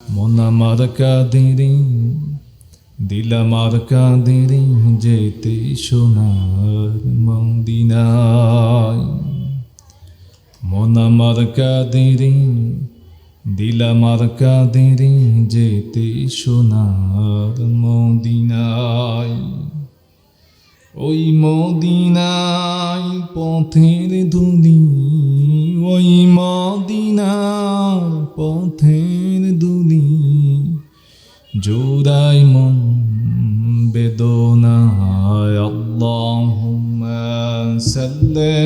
মন আমার কাঁদেরে দিল আমার কাঁদেরে যেতে সোনার মদিনায়। মন আমার কাঁদেরে দিল আমার কাঁদেরে যেতে সোনার মদিনায়। ওই মদিনায় পথের ধুলি, ওই মদিনার পথের ধুলি জোড়াই মন বেদনায়। আল্লাহুম্মা সাল্লি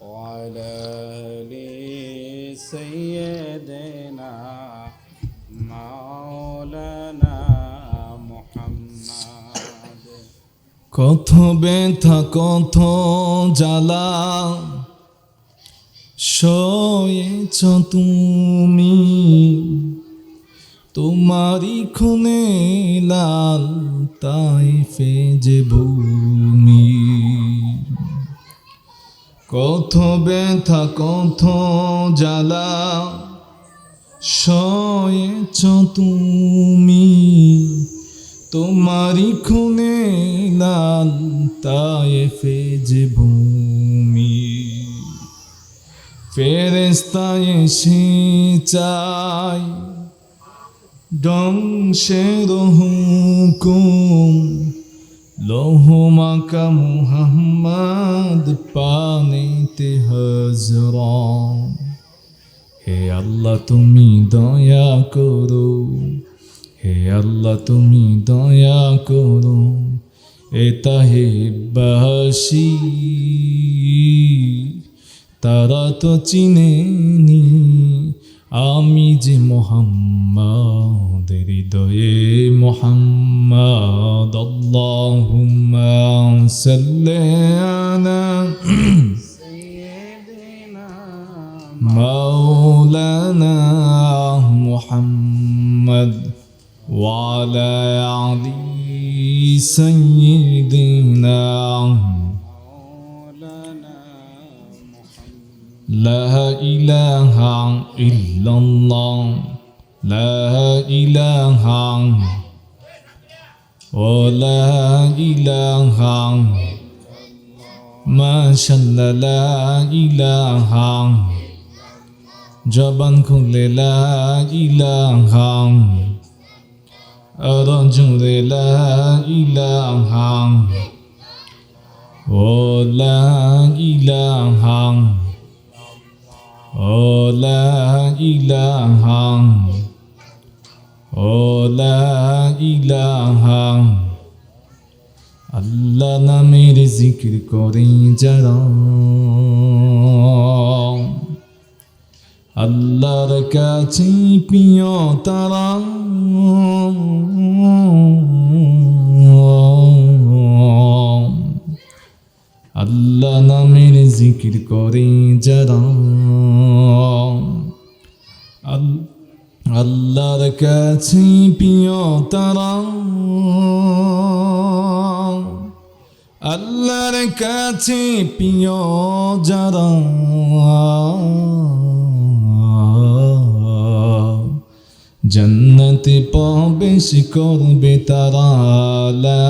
وعلى آل سيدنا مولانا محمد। কত ব্যথা কত জ্বালা সয়েছ তুমি, তোমারই খুনে লাল তাইফে যে ভূমি। কত ব্যথা কত জ্বালা সয়েছ তুমি, তোমারই খুনে লাল তায়েফে যে ভূমি। ফেরেশতা এসে চাই ধ্বংসের হুকুম, লৌহমাকা মুহাম্মদ পানেতে হজরম। হে আল্লাহ তুমি দয়া করো, হে আল্লাহ তুমি দয়া করো। এ তাহেবাসী তারা তো চিনেনি আমি যে মুহাম্মাদের হৃদয়ে মুহাম্মাদ। আল্লাহুম্মা সাল্লি আলা سيدنا মাওলানা মুহাম্মদ ওয়ালা আলি সাইয়্যিদিনা। مولانا محمد। লা ইলাহা ইল্লাল্লাহ, লা ইলাহা ওয়ালা ইলাহা মাশাআল্লাহ, লা ইলাহা। জবান খুলে লা ইলাহা, আর জুড়ে লা ইলাহা ও লা ইলাহা ও লা ইলাহা ও লা ইলাহা। আল্লাহ নামের জিকির করে যারা আল্লাহর কাছে প্রিয় তারা। আল্লাহ নামের জিকির করে যারা আল্লাহর কাছে প্রিয় তারা। আল্লাহর কাছে প্রিয় যারা জান্নাতে প্রবেশ করবে তারা। লা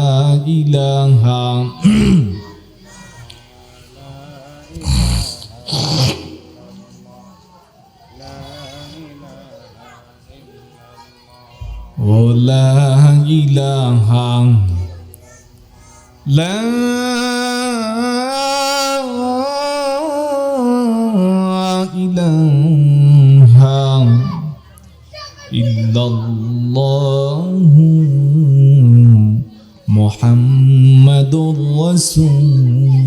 ইলাহা ও লা ইলাহা লা ইলাহা ইল্লাল্লাহু মুহাম্মাদুর রাসূলুল্লাহ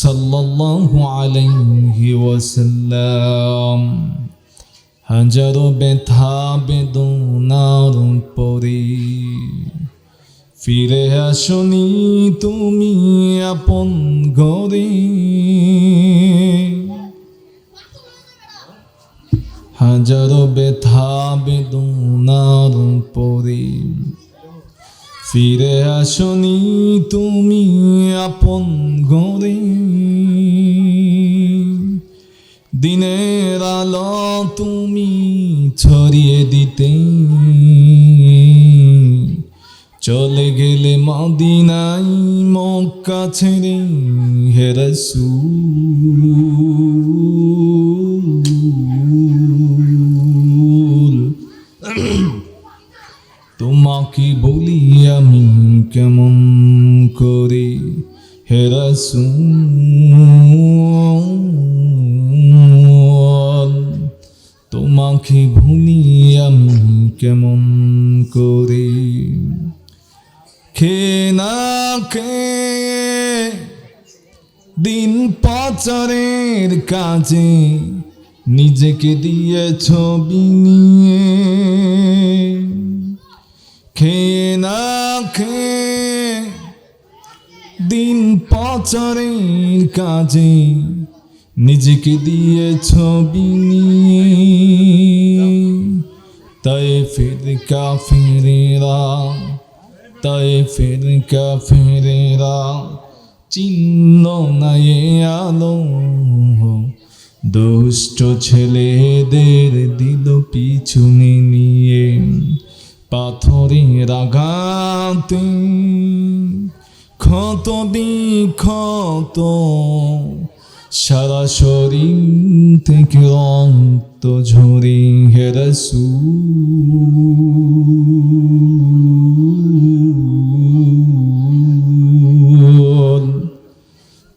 সাল্লাল্লাহু আলাইহি ওয়াসাল্লাম। হাজারো ব্যথা বেদনার পরে ফিরে আসনি তুমি আপন ঘরে। হাজারো ব্যথা বেদনার পরে ফিরে আসনি তুমি আপন ঘরে, দিনের আলো তুমি ছড়িয়ে দিতে, চলে গেলে মদিনায় মক্কা ছেড়ে হে রাসূল। তোমাকে বলি আমি কেমন করে হে রাসূল, তোমাকে ভুলি আমি কেমন করে। খে না খে দিন পাচারের কাজে নিজেকে দিয়েছ বিনিয়ে, খেয়ে না খেয়ে দিন পাচারের কাজে নিজেকে দিয়েছ বিনিয়ে, তায়েফের কাফেরেরা তায়েফের কাফেরেরা চিহ্ন না এ আলো, দুষ্ট ছেলেদের দিল পিছনে নিয়ে, পাথরের আঘাতে ক্ষত বিক্ষত সারা শরীর থেকে রক্ত ঝরে হে রাসূল,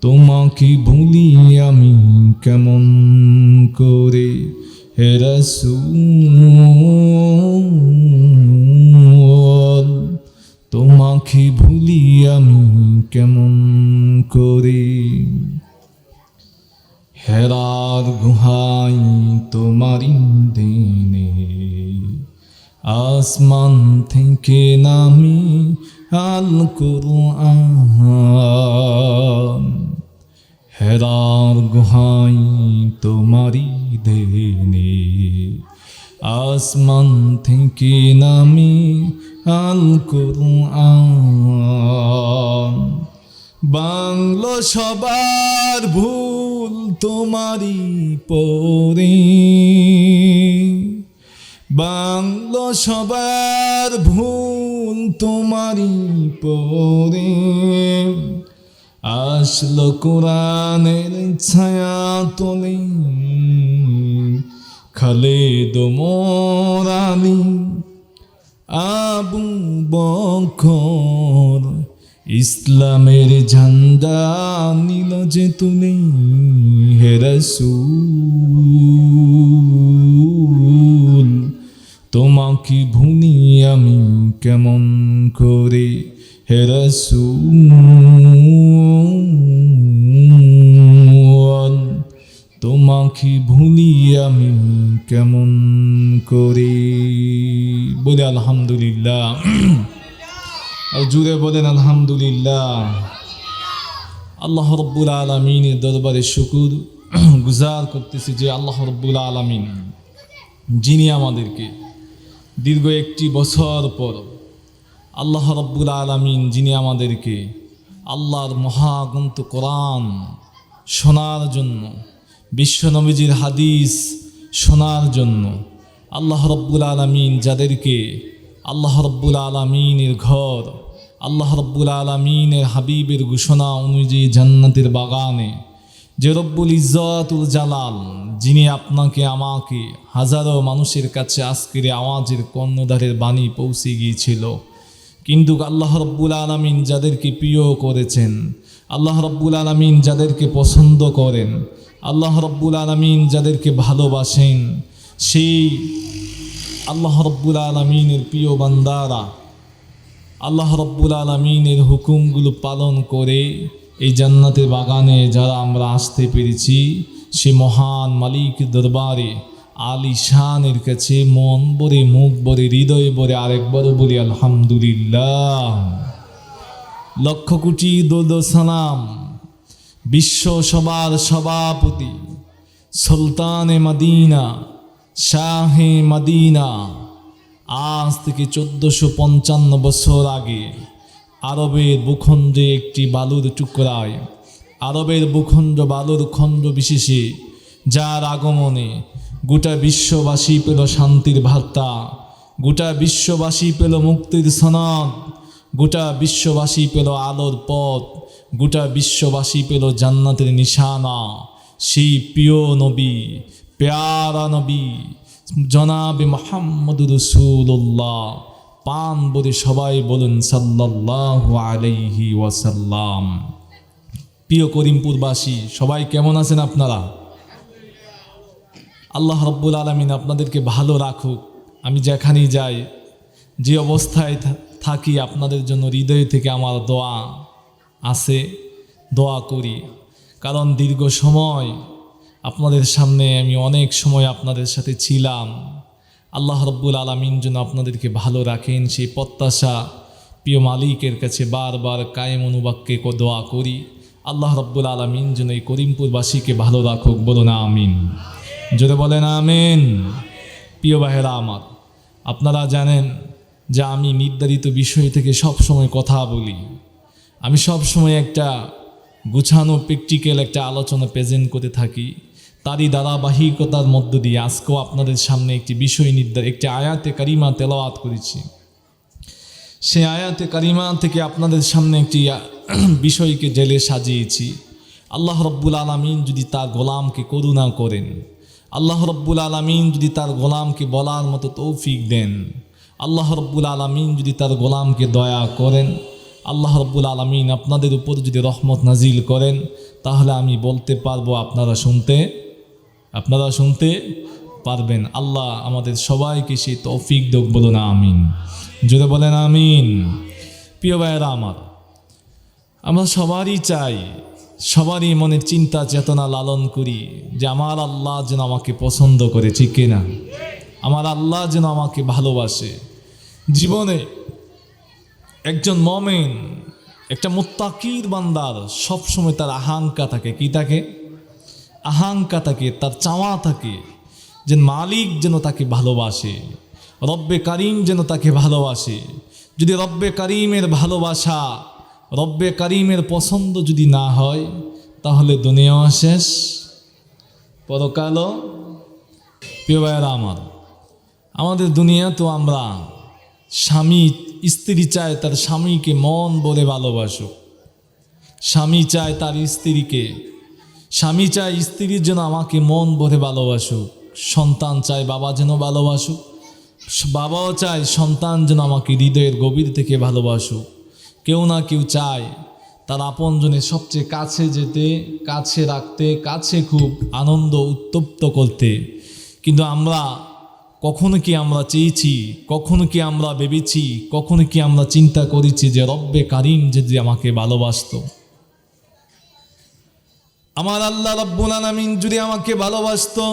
তোমাকে ভুলি আমি কেমন করে হে রাসূল, তোমাকে ভুলি আমি কেমন করে। হেরার গুহায় তোমারি দেনে আসমান থেকে নামি আল কুরআন, হেরার গুহায় তোমারি দেনে আসমান থেকে নামি আল কুরআন, বাংলো সবার ভুল তোমারি পরে, বাংলো সবার ভুল তোমারি পরে, আসলো কোরআনের ছায়া তোলে খালেদ ওমর আলী আবু বকর, ইসলামের ঝান্ডা নিল যে তুলে হে রাসূল, তোমাকে ভুলি আমি কেমন করে হে রাসূল, তোমাকে ভুলি আমি কেমন করে। বলে আলহামদুলিল্লাহ, আর জুড়ে বলেন আলহামদুলিল্লাহ। আল্লাহ রব্বুল আলামিনের দরবারে শুকর গুজার করতেছি যে আল্লাহ রব্বুল আলামিন যিনি আমাদেরকে দীর্ঘ 1 বছর পর আল্লাহ রব্বুল আলামিন যিনি আমাদেরকে আল্লাহর মহাগ্রন্থ কোরআন শোনার জন্য, বিশ্ব নবীজির হাদিস শোনার জন্য, আল্লাহ রব্বুল আলামিন যাদেরকে আল্লাহ রব্বুল আলামিনের ঘর, আল্লাহ রব্বুল আলামিনের হাবিবের ঘোষণা অনুযায়ী জান্নাতের বাগানে যে রব্বুল ইজ্জতুল জালাল যিনি আপনাকে আমাকে হাজারো মানুষের কাছে আজকের আওয়াজের কর্ণধারের বাণী পৌঁছে গিয়েছিল, কিন্তু আল্লাহ রব্বুল আলামিন যাদেরকে প্রিয় করেছেন, আল্লাহ রব্বুল আলামিন যাদেরকে পছন্দ করেন, আল্লাহ রব্বুল আলামিন যাদেরকে ভালোবাসেন, সেই আল্লাহ রব্বুল আলামিনের প্রিয় বান্দারা আল্লাহ রব্বুল আলামিনের হুকুমগুলো পালন করে এই জান্নাতের বাগানে যারা আমরা আসতে পেরেছি, সে মহান মালিক দরবারে আলী শানের কাছে মন ভরে, মুখ ভরে, হৃদয় ভরে আরেকবারও বলি আলহামদুলিল্লাহ। লক্ষ কোটি দরুদ ও সালাম বিশ্ব সবার সভাপতি সুলতানে মদিনা, শাহে মদিনা, আজ থেকে 1455 বছর আগে আরবের ভূখণ্ডে একটি বালুর টুকরায়, আরবের ভূখণ্ড বালুর খণ্ড বিশেষে, যার আগমনে গোটা বিশ্ববাসী পেল শান্তির বার্তা, গোটা বিশ্ববাসী পেল মুক্তির সনদ, গোটা বিশ্ববাসী পেল আলোর পথ, গোটা বিশ্ববাসী পেল জান্নাতের নিশানা। সেই প্রিয় নবী, প্যারা নবী জনাবে মুহাম্মদ রাসূলুল্লাহ, পান বলে সবাই বলুন সাল্লাল্লাহু আলাইহি ওয়াসাল্লাম। প্রিয় করিমপুরবাসী, সবাই কেমন আছেন আপনারা? আল্লাহ রাব্বুল আলামিন আপনাদেরকে ভালো রাখুক। আমি যেখানেই যাই, যে অবস্থায় থাকি, আপনাদের জন্য হৃদয় থেকে আমার দোয়া আছে, দোয়া করি। কারণ দীর্ঘ সময় আপনাদের সামনে আমি অনেক সময় আপনাদের সাথে ছিলাম। আল্লাহ রাব্বুল আলামিন যেন আপনাদেরকে ভালো রাখেন, সেই প্রত্যাশা প্রিয় মালিকের কাছে বারবার কায়েম অনুবাক্যে দোয়া করি। আল্লাহ রাব্বুল আলামিন যেন এই করিমপুরবাসীকে ভালো রাখুক, বলুন আমিন। জোরে বলেন আমিন। প্রিয় ভাইয়েরা আমার, আপনারা জানেন যে আমি নির্ধারিত বিষয় থেকে সব সময় কথা বলি। আমি সব সময় একটা গুছানো প্র্যাকটিক্যাল একটা আলোচনা প্রেজেন্ট করতে থাকি। তারই ধারাবাহিকতার মধ্য দিয়ে আজকেও আপনাদের সামনে একটি বিষয় একটি আয়াতে কারিমা তেলাওয়াত করেছি। সেই আয়াতে কারিমা থেকে আপনাদের সামনে একটি বিষয়কে জেলে সাজিয়েছি। আল্লাহ রাব্বুল আলামিন যদি তার গোলামকে করুণা করেন, আল্লাহ রাব্বুল আলামিন যদি তার গোলামকে বলার মতো তৌফিক দেন, আল্লাহ রাব্বুল আলামিন যদি তার গোলামকে দয়া করেন, আল্লাহ রাব্বুল আলামিন আপনাদের উপর যদি রহমত নাজিল করেন, তাহলে আমি বলতে পারবো আপনারা শুনতে পারবেন। আল্লাহ আমাদের সবাইকে সেই তৌফিক দেখ, বলুন আমিন। জোরে বলেন আমিন। প্রিয় ভাইয়েরা আমার, আমরা সবারই চাই, সবারই মনের চিন্তা চেতনা লালন করি যে আমার আল্লাহ যেন আমাকে পছন্দ করে, ঠিক কিনা? আমার আল্লাহ যেন আমাকে ভালোবাসে। জীবনে একজন মুমিন, একটা মুত্তাকির বান্দার সবসময় তার আকাঙ্ক্ষা থাকে। কি থাকে? আকাঙ্ক্ষা থাকে, তার চাওয়া থাকে যে মালিক যেন তাকে ভালোবাসে, রব্বে কারিম যেন তাকে ভালোবাসে। যদি রব্বে কারিমের ভালোবাসা, রব্বে কারিমের পছন্দ যদি না হয়, তাহলে দুনিয়াও শেষ, পরকালও। প্রিয় ভাইয়েরা আমার, আমাদের দুনিয়া তো আমরা স্বামী স্ত্রী চায় তার স্বামীকে মন বলে ভালোবাসুক, স্বামী চায় তার স্ত্রীকে, স্বামী চায় স্ত্রীর যেন আমাকে মন ভরে ভালোবাসুক, সন্তান চায় বাবা যেন ভালোবাসুক, বাবাও চায় সন্তান যেন আমাকে হৃদয়ের গভীর থেকে ভালোবাসুক। কেউ না কেউ চায় তার আপনজনের সবচেয়ে কাছে যেতে, কাছে রাখতে, কাছে খুব আনন্দ উত্তপ্ত করতে। কিন্তু আমরা কখনো কি আমরা চেয়েছি, কখনো কি আমরা ভেবেছি, কখনো কি আমরা চিন্তা করেছি যে রব্বে কারিম যদি আমাকে ভালোবাসতো, আমার আল্লাহ রব্বুল আলামিন যদি আমাকে ভালোবাসতো,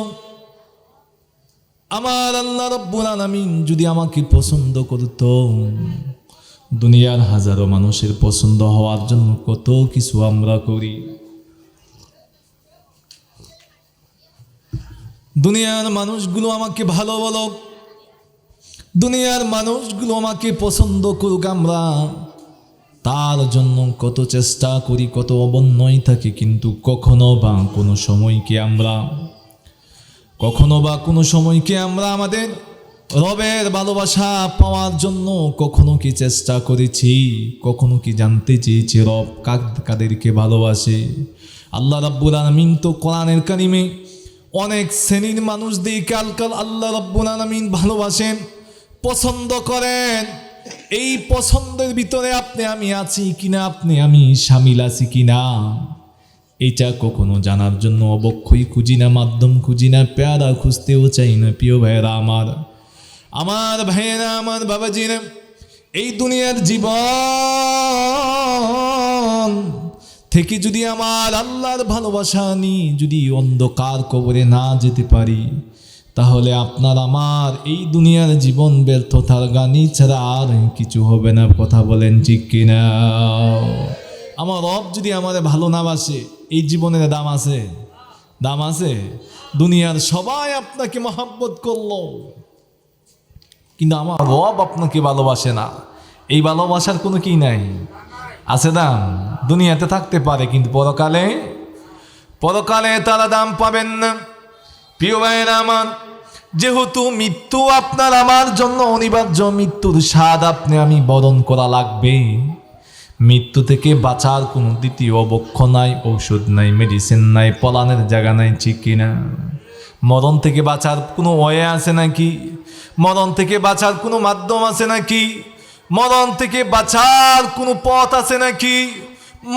আমার আল্লাহ রব্বুল আলামিন যদি আমাকে পছন্দ করত, দুনিয়ার হাজারো মানুষের পছন্দ হওয়ার জন্য কত কিছু আমরা করি। দুনিয়ার মানুষগুলো আমাকে ভালো বলুক, দুনিয়ার মানুষগুলো আমাকে পছন্দ করুক, আমরা তার জন্য কত চেষ্টা করি, কত অবনয় থাকি। কিন্তু কখনো বা কোনো সময়কে আমরা আমাদের রবের ভালোবাসা পাওয়ার জন্য কখনো কি চেষ্টা করেছি, কখনো কি জানতে চেয়েছি রব কাদেরকে ভালোবাসে। আল্লাহ রাব্বুল আলামিন তো কোরআনের কারিমে অনেক শ্রেণীর মানুষদেরকে আল্লাহ রাব্বুল আলামিন ভালোবাসেন, পছন্দ করেন। এই পছন্দের ভিতরে আপনি আমি আছি কিনা, আপনি আমি শামিল আছি কিনা, এইটা কখনো জানার জন্য অবক্ষয় খুঁজি না, মাধ্যম খুঁজি না, পেয়ারা খুঁজতেও চাই না। প্রিয় ভাইয়েরা আমার ভাইয়েরা, আমার বাবাজিরা, এই দুনিয়ার জীবন থেকে যদি আমার আল্লাহর ভালোবাসা নিয়ে যদি অন্ধকার কবরে না যেতে পারি, তাহলে আপনার আমার এই দুনিয়ার জীবন ব্যর্থতার গানি ছাড়া আর কিছু হবে না। কথা বলেন ঠিক কিনা? আমার রব যদি আমাদের ভালো না বাসে, এই জীবনের দাম আছে? দাম আছে? দুনিয়ার সবাই আপনাকে মহব্বত করলো, কিন্তু আমার রব আপনাকে ভালোবাসে না, এই ভালোবাসার কোনো কি নাই, আছে দাম? দুনিয়াতে থাকতে পারে কিন্তু পরকালে তারা দাম পাবেন না। প্রিয় ভাইয়েরা আমার, যেহেতু মৃত্যু আপনার আমার জন্য অনিবার্য, মৃত্যুর স্বাদ আপনি আমি বরণ করা লাগবে। মৃত্যু থেকে বাঁচার কোনো দ্বিতীয় বক্ষ নাই, ঔষধ নাই, মেডিসিন নাই, পলানের জায়গা নাই, ঠিক কিনা? মরণ থেকে বাঁচার কোনো ওয়ে আছে নাকি? মরণ থেকে বাঁচার কোনো মাধ্যম আছে নাকি? মরণ থেকে বাঁচার কোনো পথ আছে নাকি?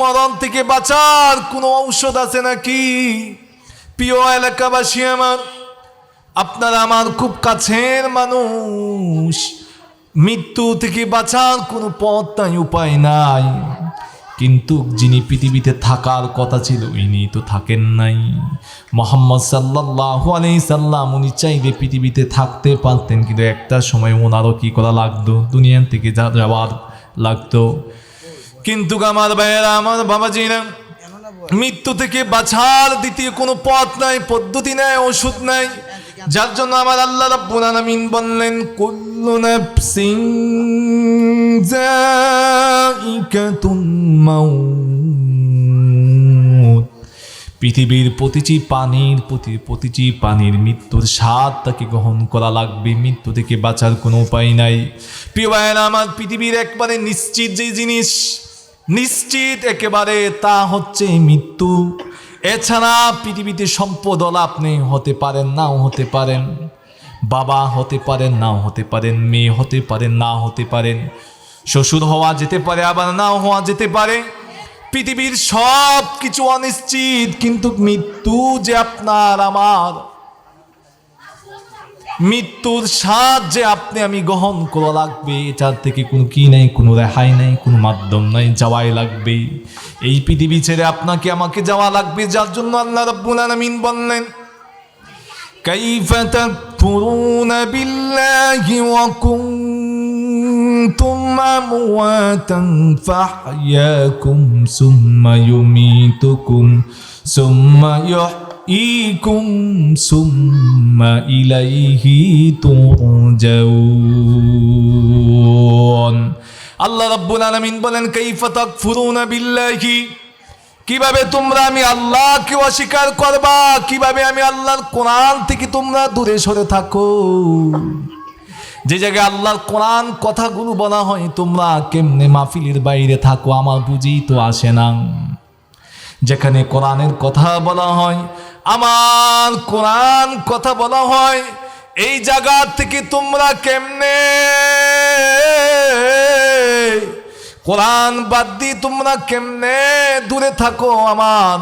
মরণ থেকে বাঁচার কোনো ঔষধ আছে নাকি? প্রিয় এলাকাবাসী আমার, আপনারা আমার খুব কাছের মানুষ, মৃত্যু থেকে বাঁচার কোনো পথ নাই, উপায় নাই। কিন্তু যিনি পৃথিবীতে থাকার কথা ছিল ইনি তো থাকেন নাই। মুহাম্মদ সাল্লাল্লাহু আলাইহি সাল্লাম, উনি চাইলে পৃথিবীতে থাকতে পারতেন, কিন্তু একটা সময় ওনারও কি করা লাগতো, দুনিয়া থেকে যাওয়ার লাগতো। কিন্তু আমার ভাইয়েরা, আমার বাবাজিরা, মৃত্যু থেকে বাঁচার দ্বিতীয় কোনো পথ নাই, পদ্ধতি নাই, ওষুধ নাই। যার জন্য আমার আল্লাহ রাব্বুল আলামিন বললেন, কুল্লু নাফসিন যায়িকাতুল মাউত। পৃথিবীর প্রতিটি প্রাণীর মৃত্যুর স্বাদ তাকে গ্রহণ করা লাগবে, মৃত্যু থেকে বাঁচার কোনো উপায় নাই। প্রিয় ভাইয়েরা আমার, পৃথিবীর একবারে নিশ্চিত যে জিনিস, নিশ্চিত একেবারে, তা হচ্ছে মৃত্যু। এছাড়া পৃথিবীতে সম্পদ আপনি হতে পারেন, নাও হতে পারেন, বাবা হতে পারেন, নাও হতে পারেন, মেয়ে হতে পারেন, না হতে পারেন, শ্বশুর হওয়া যেতে পারে, আবার নাও হওয়া যেতে পারে। পৃথিবীর সব কিছু অনিশ্চিত, কিন্তু মৃত্যু যে আপনার আমার, মৃত্যুর স্বাদ যে আপনি আমি গ্রহণ করা লাগবে, এটার থেকে কোনো কি নাই, কোনো রেহাই নাই, কোনো মাধ্যম নাই, যাওয়াই লাগবে। এই পৃথিবী ছেড়ে আপনাকে আমাকে যাওয়া লাগবে। যার জন্য আল্লাহ রাব্বুল আলামিন বললেন, কাইফা তাকফুরুনা বিল্লাহি ওয়া কুনতুম আমওয়াতান ফাহইয়াকুম সুম্মা ইউমীতুকুম সুম্মা ইকুম সুম্মা ইলাইহি তুরজাউন। আল্লাহ রাব্বুল আলামিন বলেন, কাইফা তাকফুরুনা বিল্লাহি, কিভাবে তোমরা আমি আল্লাহকে অস্বীকার করবা, কিভাবে আমি আল্লাহর কোরআন থেকে তোমরা দূরে সরে থাকো। যে জায়গায় আল্লাহর কোরআন কথাগুলো বলা হয়, তোমরা কেমনে মাহফিলের বাইরে থাকো, আমার বুঝি তো আসে না। যেখানে কোরআনের কথা বলা হয়, আমার কোরআন কথা বলা হয়, এই জায়গা থেকে তোমরা কেমনে কোরআন বাদ দিয়ে তোমরা কেমনে দূরে থাকো, আমার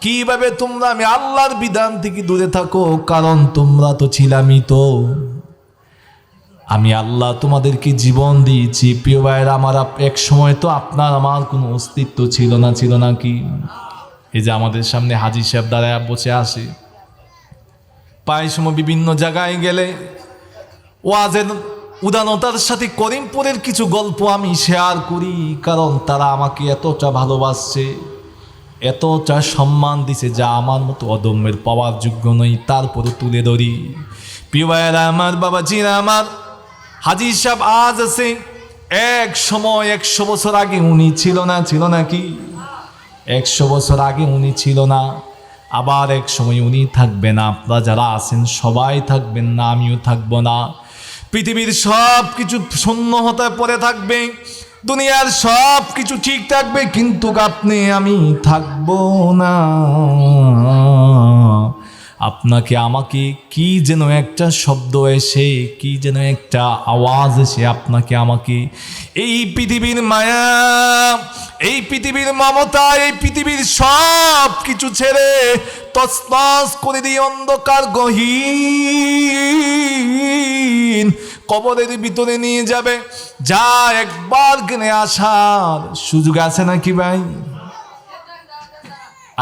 কিভাবে তোমরা আমি আল্লাহর বিধান থেকে দূরে থাকো? কারণ তোমরা তো ছিলামই তো, আমি আল্লাহ তোমাদেরকে জীবন দিয়েছি। প্রিয় ভাইয়েরা আমার, এক সময় তো আপনার আমার কোনো অস্তিত্ব ছিল না কি? এই যে আমাদের সামনে হাজী সাহেব দাঁড়ায় বসে আসে, প্রায় সময় বিভিন্ন জায়গায় গেলে ওয়াজের উদানতার সাথে করিমপুরের কিছু গল্প আমি শেয়ার করি, কারণ তারা আমাকে এতটা ভালোবাসছে, এতটা সম্মান দিছে, যা আমার মতো অদম্যের পাওয়ার যোগ্য নই, তারপরে তুলে ধরি। প্রিয় ভাইয়েরা আমার, বাবাজিরা আমার, হাজী সাহেব আজ আছে, এক সময় 100 বছর আগে উনি ছিল না কি? 100 বছর আগে উনি ছিল না, আবার এক সময় উনি থাকবে না। আপনারা যারা আছেন সবাই থাকবেন না, আমিও থাকবো না। পৃথিবীর সব কিছু শূন্য হতে পড়ে থাকবে, দুনিয়ার সব কিছু ঠিক থাকবে, কিন্তু আপনি আমি থাকবো না। আপনাকে আমাকে কি যেন একটা শব্দ এসে, কি যেন একটা আওয়াজ এসে আপনাকে আমাকে এই পৃথিবীর মায়া, এই পৃথিবীর মমতা, এই পৃথিবীর সব কিছু ছেড়ে তছনছ করে দিয়ে অন্ধকার গহীন কবরের ভিতরে নিয়ে যাবে। যা একবার গেলে আসার সুযোগ আছে নাকি ভাই?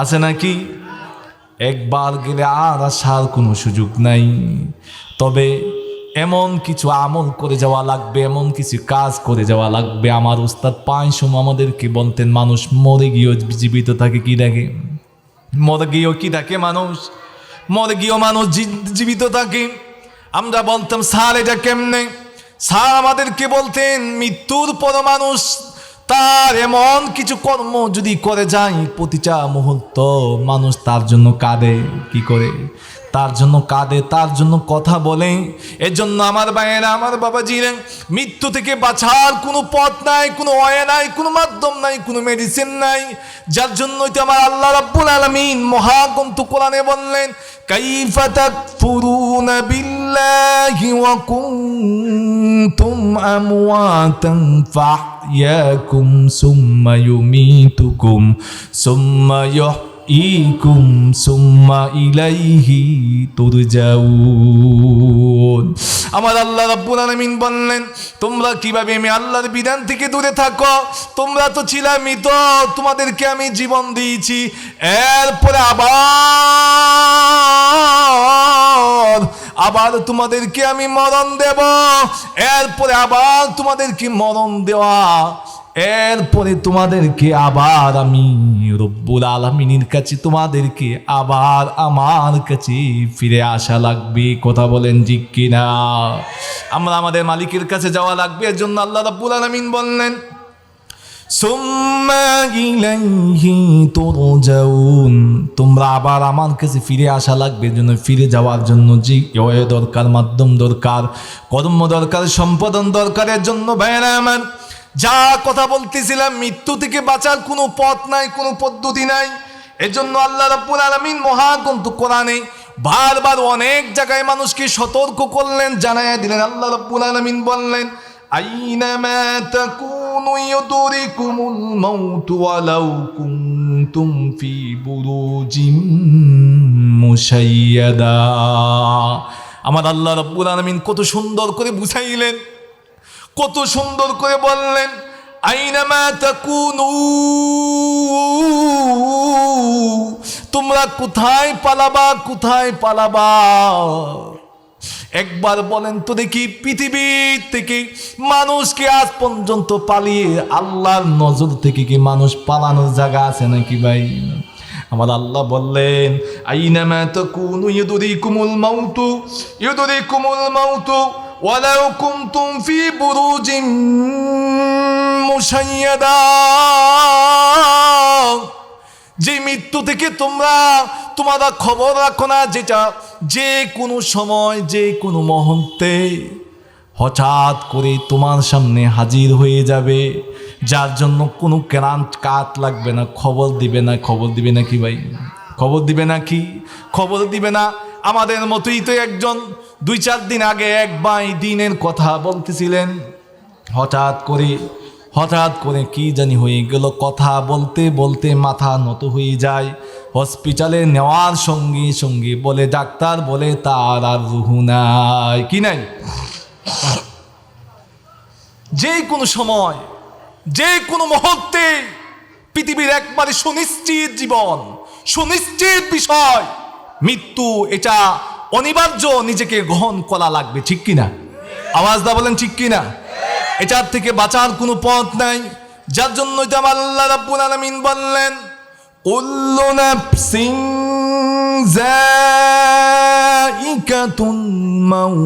আছে নাকি? একবার গেলে আর আসার কোনো সুযোগ নাই। তবে এমন কিছু আমল করে যাওয়া লাগবে, এমন কিছু কাজ করে যাওয়া লাগবে। আমার উস্তাদ পাঁচশো আমাদেরকে বলতেন, মানুষ মরে গিয়েও জীবিত থাকে কি দেখে, মরে গিয়েও কি থাকে মানুষ, মরে গিয়েও মানুষ জীবিত থাকে। আমরা বলতাম, স্যার এটা কেমনে? স্যার আমাদেরকে বলতেন মৃত্যুর পর মানুষ তার এমন কিছু কর্ম যদি করে যায় প্রতিটা মুহূর্ত মানুষ তার জন্য কাঁদে, কি করে তার জন্য কাঁদে, তার জন্য কথা বলে। এজন্য আমার ভাইয়েরা, আমার বাবাজিরা, মৃত্যু থেকে বাঁচার কোনো পথ নাই, কোনো ওয়ে নাই, কোনো মাধ্যম নাই, কোনো মেডিসিন নাই। যার জন্যই তো আমার আল্লাহ রাব্বুল আলামিন মহাগ্রন্থ কোরআনে বললেন, কাইফা তাকফুরুনা বিল্লাহি ওয়া কুনতুম আমওয়াতান ফাহইয়াকুম সুম্মা ইউমীতুকুম সুম্মা ইকুম সুম্মা ইলাইহি তুরজাউন। আমার আল্লাহ রাব্বুল আলামিন বললেন, তোমরা কিভাবে আমি আল্লাহর বিধান থেকে দূরে থাকো? তোমরা তো ছিলে মৃত, তোমাদেরকে আমি জীবন দিয়েছি, এরপরে আবার তোমাদেরকে আমি মরণ দেব, এরপরে আবার তোমাদেরকে মরণ দেওয়া, এরপরে তোমাদেরকে আবার আমি রব্বুল আলামিনের কাছে তোমাদেরকে আবার আমার কাছে ফিরে আসা লাগবে। কথা বলেন ঠিক কিনা? আমরা আমাদের মালিকের কাছে যাওয়া লাগবে। এর জন্য আল্লাহ রাব্বুল আলামিন বললেন, সুম্মা ইলাইহি তুরজাউন, তোমরা আবার আমার কাছে ফিরে আসা লাগবে। জন্য ফিরে যাওয়ার জন্য যে দরকার, মাধ্যম দরকার, কর্ম দরকার, সম্পাদন দরকারের জন্য ভাইয়েরা আমার, যা কথা বলতেছিলাম, মৃত্যু থেকে বাঁচার কোনো পথ নাই, কোনো পদ্ধতি নাই। এজন্য আল্লাহ রাব্বুল আলামিন মহাগ্রন্থ কোরআনে বারবার অনেক জায়গায় মানুষকে সতর্ক করলেন, জানাইয়া দিলেন। আল্লাহ রাব্বুল আলামিন বললেন, আইনামা তাকুনু ইউদরিকুমুল মাউতু ওয়ালাউ কুনতুম ফি বুরুজিম মুশাইয়াদা। আমার আল্লাহ রাব্বুল আলামিন কত সুন্দর করে বুঝাইলেন, কত সুন্দর করে বললেন, আইনামা তাকুনু, তোমরা কোথায় পালাবা, কোথায় পালাবা? একবার বলেন তো দেখি, পৃথিবীর থেকে মানুষকে আজ পর্যন্ত পালিয়ে আল্লাহর নজর থেকে কি মানুষ পালানোর জায়গা আছে নাকি ভাই? আমার আল্লাহ বললেন, আইনামা তাকুনু ইউদরিকুমুল মাউতু ওয়ালাউ কুনতুম ফি বুরুজিম মুশাইয়াদা। যে মৃত্যু থেকে তোমরা খবর রাখো না, যেটা যে কোনো সময়, যে কোনো মুহূর্তে হঠাৎ করে তোমার সামনে হাজির হয়ে যাবে, যার জন্য কোনো কাট লাগবে না, খবর দিবে না। খবর দিবে না কি ভাই? খবর দিবে না কি? খবর দিবে না। আমাদের মতোই তো একজন 2-4 দিন আগে এক ভাই দিনের কথা বলতেছিলেন, হঠাৎ করে কি জানি হয়ে গেল, কথা বলতে বলতে মাথা নত হয়ে যায়। হসপিটালে নেওয়ার সঙ্গে সঙ্গে বলে ডাক্তার, বলে তার আর রুহ নাই, কি নাই। যে কোনো সময়, যে কোনো মুহূর্তে পৃথিবীর একবারে সুনিশ্চিত জীবন, সুনিশ্চিত বিষয় মৃত্যু, এটা অনিবার্য, নিজেকে গ্রহণ করা লাগবে, ঠিক কিনা? আওয়াজ দা বলেন ঠিক কিনা? এটার থেকে বাঁচার কোনো পথ নাই। যার জন্য আমার আল্লাহ রাব্বুল আলামিন বললেন, কুল্লু নাফসিন যায়িকাতুল মাউত,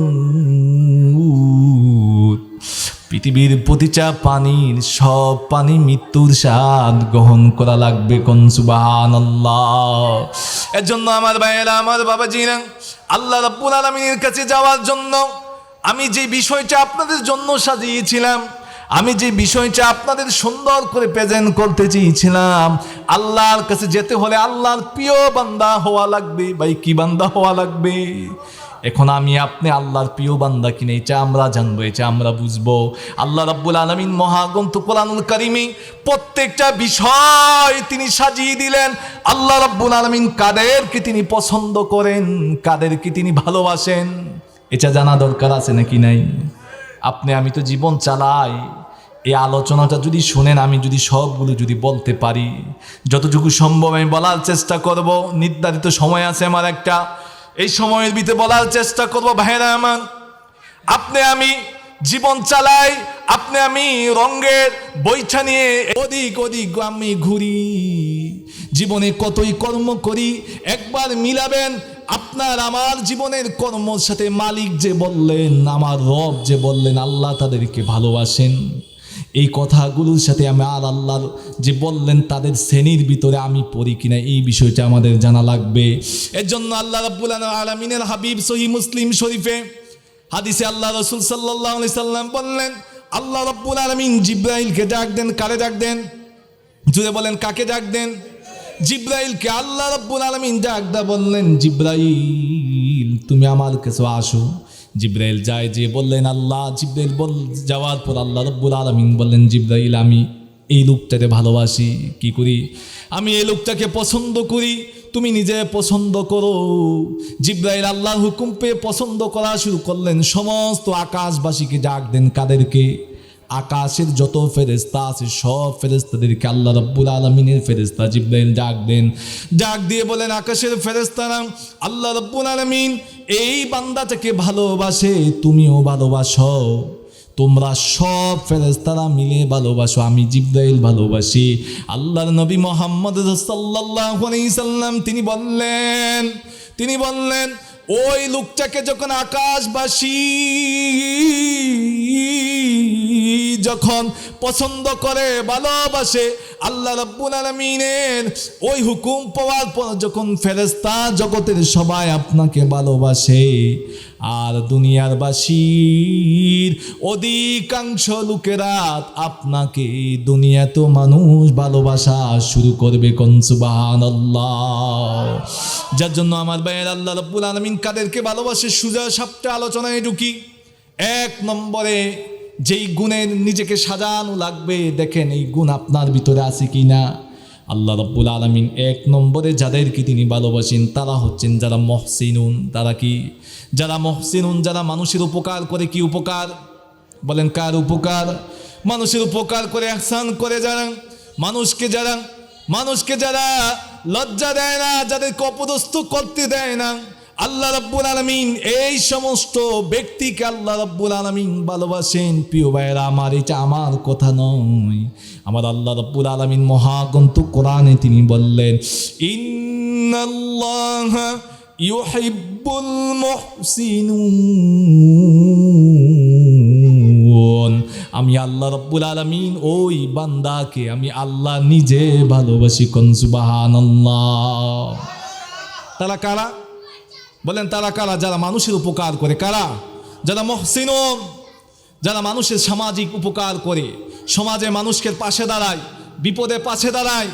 পৃথিবীর প্রতিটা পানির, সব পানি মৃত্যুর স্বাদ গ্রহণ করা লাগবে। কোন সুবহানাল্লাহ। এর জন্য আমার ভাইয়েরা, আমার বাবাজিরা, আল্লাহ রাব্বুল আলামিনের কাছে যাওয়ার জন্য আমি যে বিষয়টা আপনাদের জন্য সাজিয়েছিলাম, আমি যে বিষয়টা আপনাদের সুন্দর করে প্রেজেন্ট করতে চেয়েছিলাম, আল্লাহর কাছে যেতে হলে আল্লাহর প্রিয় বান্দা হওয়া লাগবে। ভাই, কি বান্দা হওয়া লাগবে? এখন আমি আপনি আল্লাহর প্রিয় বান্দা কিনা এটা আমরা জানবো, এটা আমরা বুঝবো। আল্লাহ রাব্বুল আলামিন মহাগ্রন্থ কোরআনুল কারীমে প্রত্যেকটা বিষয় তিনি সাজিয়ে দিলেন। আল্লাহ রাব্বুল আলামিন কাদেরকে তিনি পছন্দ করেন, কাদেরকে তিনি ভালোবাসেন, এটা জানা দরকার আছে নাকি নাই? আপনি আমি তো জীবন চালাই, এই আলোচনাটা যদি শোনেন, আমি যদি সবগুলো যদি বলতে পারি, যতটুকু সম্ভব আমি বলার চেষ্টা করব। নির্ধারিত সময় আছে আমার একটা, এই সময়ের ভিতরে বলার চেষ্টা করব। ভাইরা আমার, আপনি আমি জীবন চালাই, আপনি আমি রঙের বৈঠা নিয়ে ওদিক আমি ঘুরি, জীবনে কতই কর্ম করি, একবার মিলাবেন আপনার আমার জীবনের কর্মর সাথে মালিক যে বললেন, আমার রব যে বললেন আল্লাহ তাদেরকে ভালোবাসেন, এই কথাগুলোর সাথে আমার আল্লাহর যে বললেন তাদের শ্রেণীর ভিতরে আমি পড়ি কিনা, এই বিষয়টা আমাদের জানা লাগবে। এর জন্য আল্লাহ রাব্বুল আলামিনের হাবিব সহিহ মুসলিম শরীফে হাদিসে আল্লাহ রাসূল সাল্লাল্লাহু আলাইহি সাল্লাম বললেন, আল্লাহ রাব্বুল আলামিন জিবরাইলকে ডাক দেন। কারে ডাক দেন? জুড়ে বলেন, কাকে ডাক দেন? জিবরাইলকে আল্লাহ রাব্বুল আলামিন ডাক দা বললেন, জিবরাইল তুমি আমার কাছে আসো। জিবরাইল যায়, যে বললেন আল্লাহ, জিবরাইল যাওয়ার পর আল্লাহ রাব্বুল আলামিন বললেন, জিবরাইল আমি এই লোকটাকে ভালোবাসি। কি করি? আমি এই লোকটাকে পছন্দ করি, তুমি নিজে পছন্দ করো। জিবরাইল আল্লাহর হুকুম পেয়ে পছন্দ করা শুরু করলেন। সমস্ত আকাশবাসীকে ডাক দেন। কাদেরকে? আকাশের যত ফেরেশতা আছে সব ফেরেশতাদেরকে আল্লাহ রাব্বুল আলামিনের ফেরেশতা জিবরাইল ডাক দেন। ডাক দিয়ে বলেন, আকাশের ফেরেশতারা আল্লাহ রাব্বুল আলামিন এই বান্দাটাকে ভালোবাসে, তুমিও ভালোবাসো, তোমরা সব ফেরেশতারা মিলে ভালোবাসো, আমি জিবরাইল ভালোবাসি। আল্লাহর নবী মুহাম্মদ সাল্লাল্লাহু আলাইহি সাল্লাম তিনি বললেন ওই লোকটাকে যখন আকাশবাসী যখন পছন্দ করে, ভালোবাসে, আল্লাহ রাব্বুল আলামিনের ওই হুকুম পাওয়ার পর যখন ফেরেশতা জগতের সবাই আপনাকে ভালোবাসে, আর দুনিয়ার বাসীর অধিকাংশ লোকেরা আপনাকে, দুনিয়াতে মানুষ ভালোবাসা শুরু করবে। কোন সুবহানাল্লাহ। যার জন্য আমার ভাইয়ের আল্লাহ রাব্বুল আলামিন কাদেরকে ভালোবাসে, সোজা সাপটা আলোচনায় ঢুকি। এক নম্বরে যেই গুণের নিজেকে সাজানো লাগবে, দেখেন এই গুণ আপনার ভিতরে আছে কিনা। আল্লাহ রাব্বুল আলামিন এক নম্বরে যাদেরকে তিনি ভালোবাসেন তারা হচ্ছেন যারা মুহসিনুন। তারা কি? যারা মুহসিনুন, যারা মানুষের উপকার করে। কি উপকার? বলেন, কার উপকার? মানুষের উপকার করে, ইহসান করে, মানুষকে যারা লজ্জা দেয় না, যাদেরকে অপদস্থ করতে দেয় না, আল্লাহ রাব্বুল আলামিন এই সমস্ত ব্যক্তিকে আল্লাহ রাব্বুল আলামিন ভালোবাসেন। প্রিয় ভাইয়েরা আমার, এটা আমার কথা নয়, আমার আল্লাহ রাব্বুল আলামিন মহাগ্রন্থ কোরআনে তিনি বললেন, ইন্নাল্লাহা ইউহিব্বুল মুহসিনুন। আমি আল্লাহ রাব্বুল আলামিন ওই বান্দাকে আমি আল্লাহ নিজে ভালোবাসি। কোন সুবহানাল্লাহ। তারা কারা? বলেন, তারা কারা? যারা মানুষের উপকার করে। কারা? যারা মুহসিনুন, যারা মানুষের সামাজিক উপকার করে, সমাজে মানুষকে পাশে দাঁড়ায়, বিপদে পাশে দাঁড়ায়,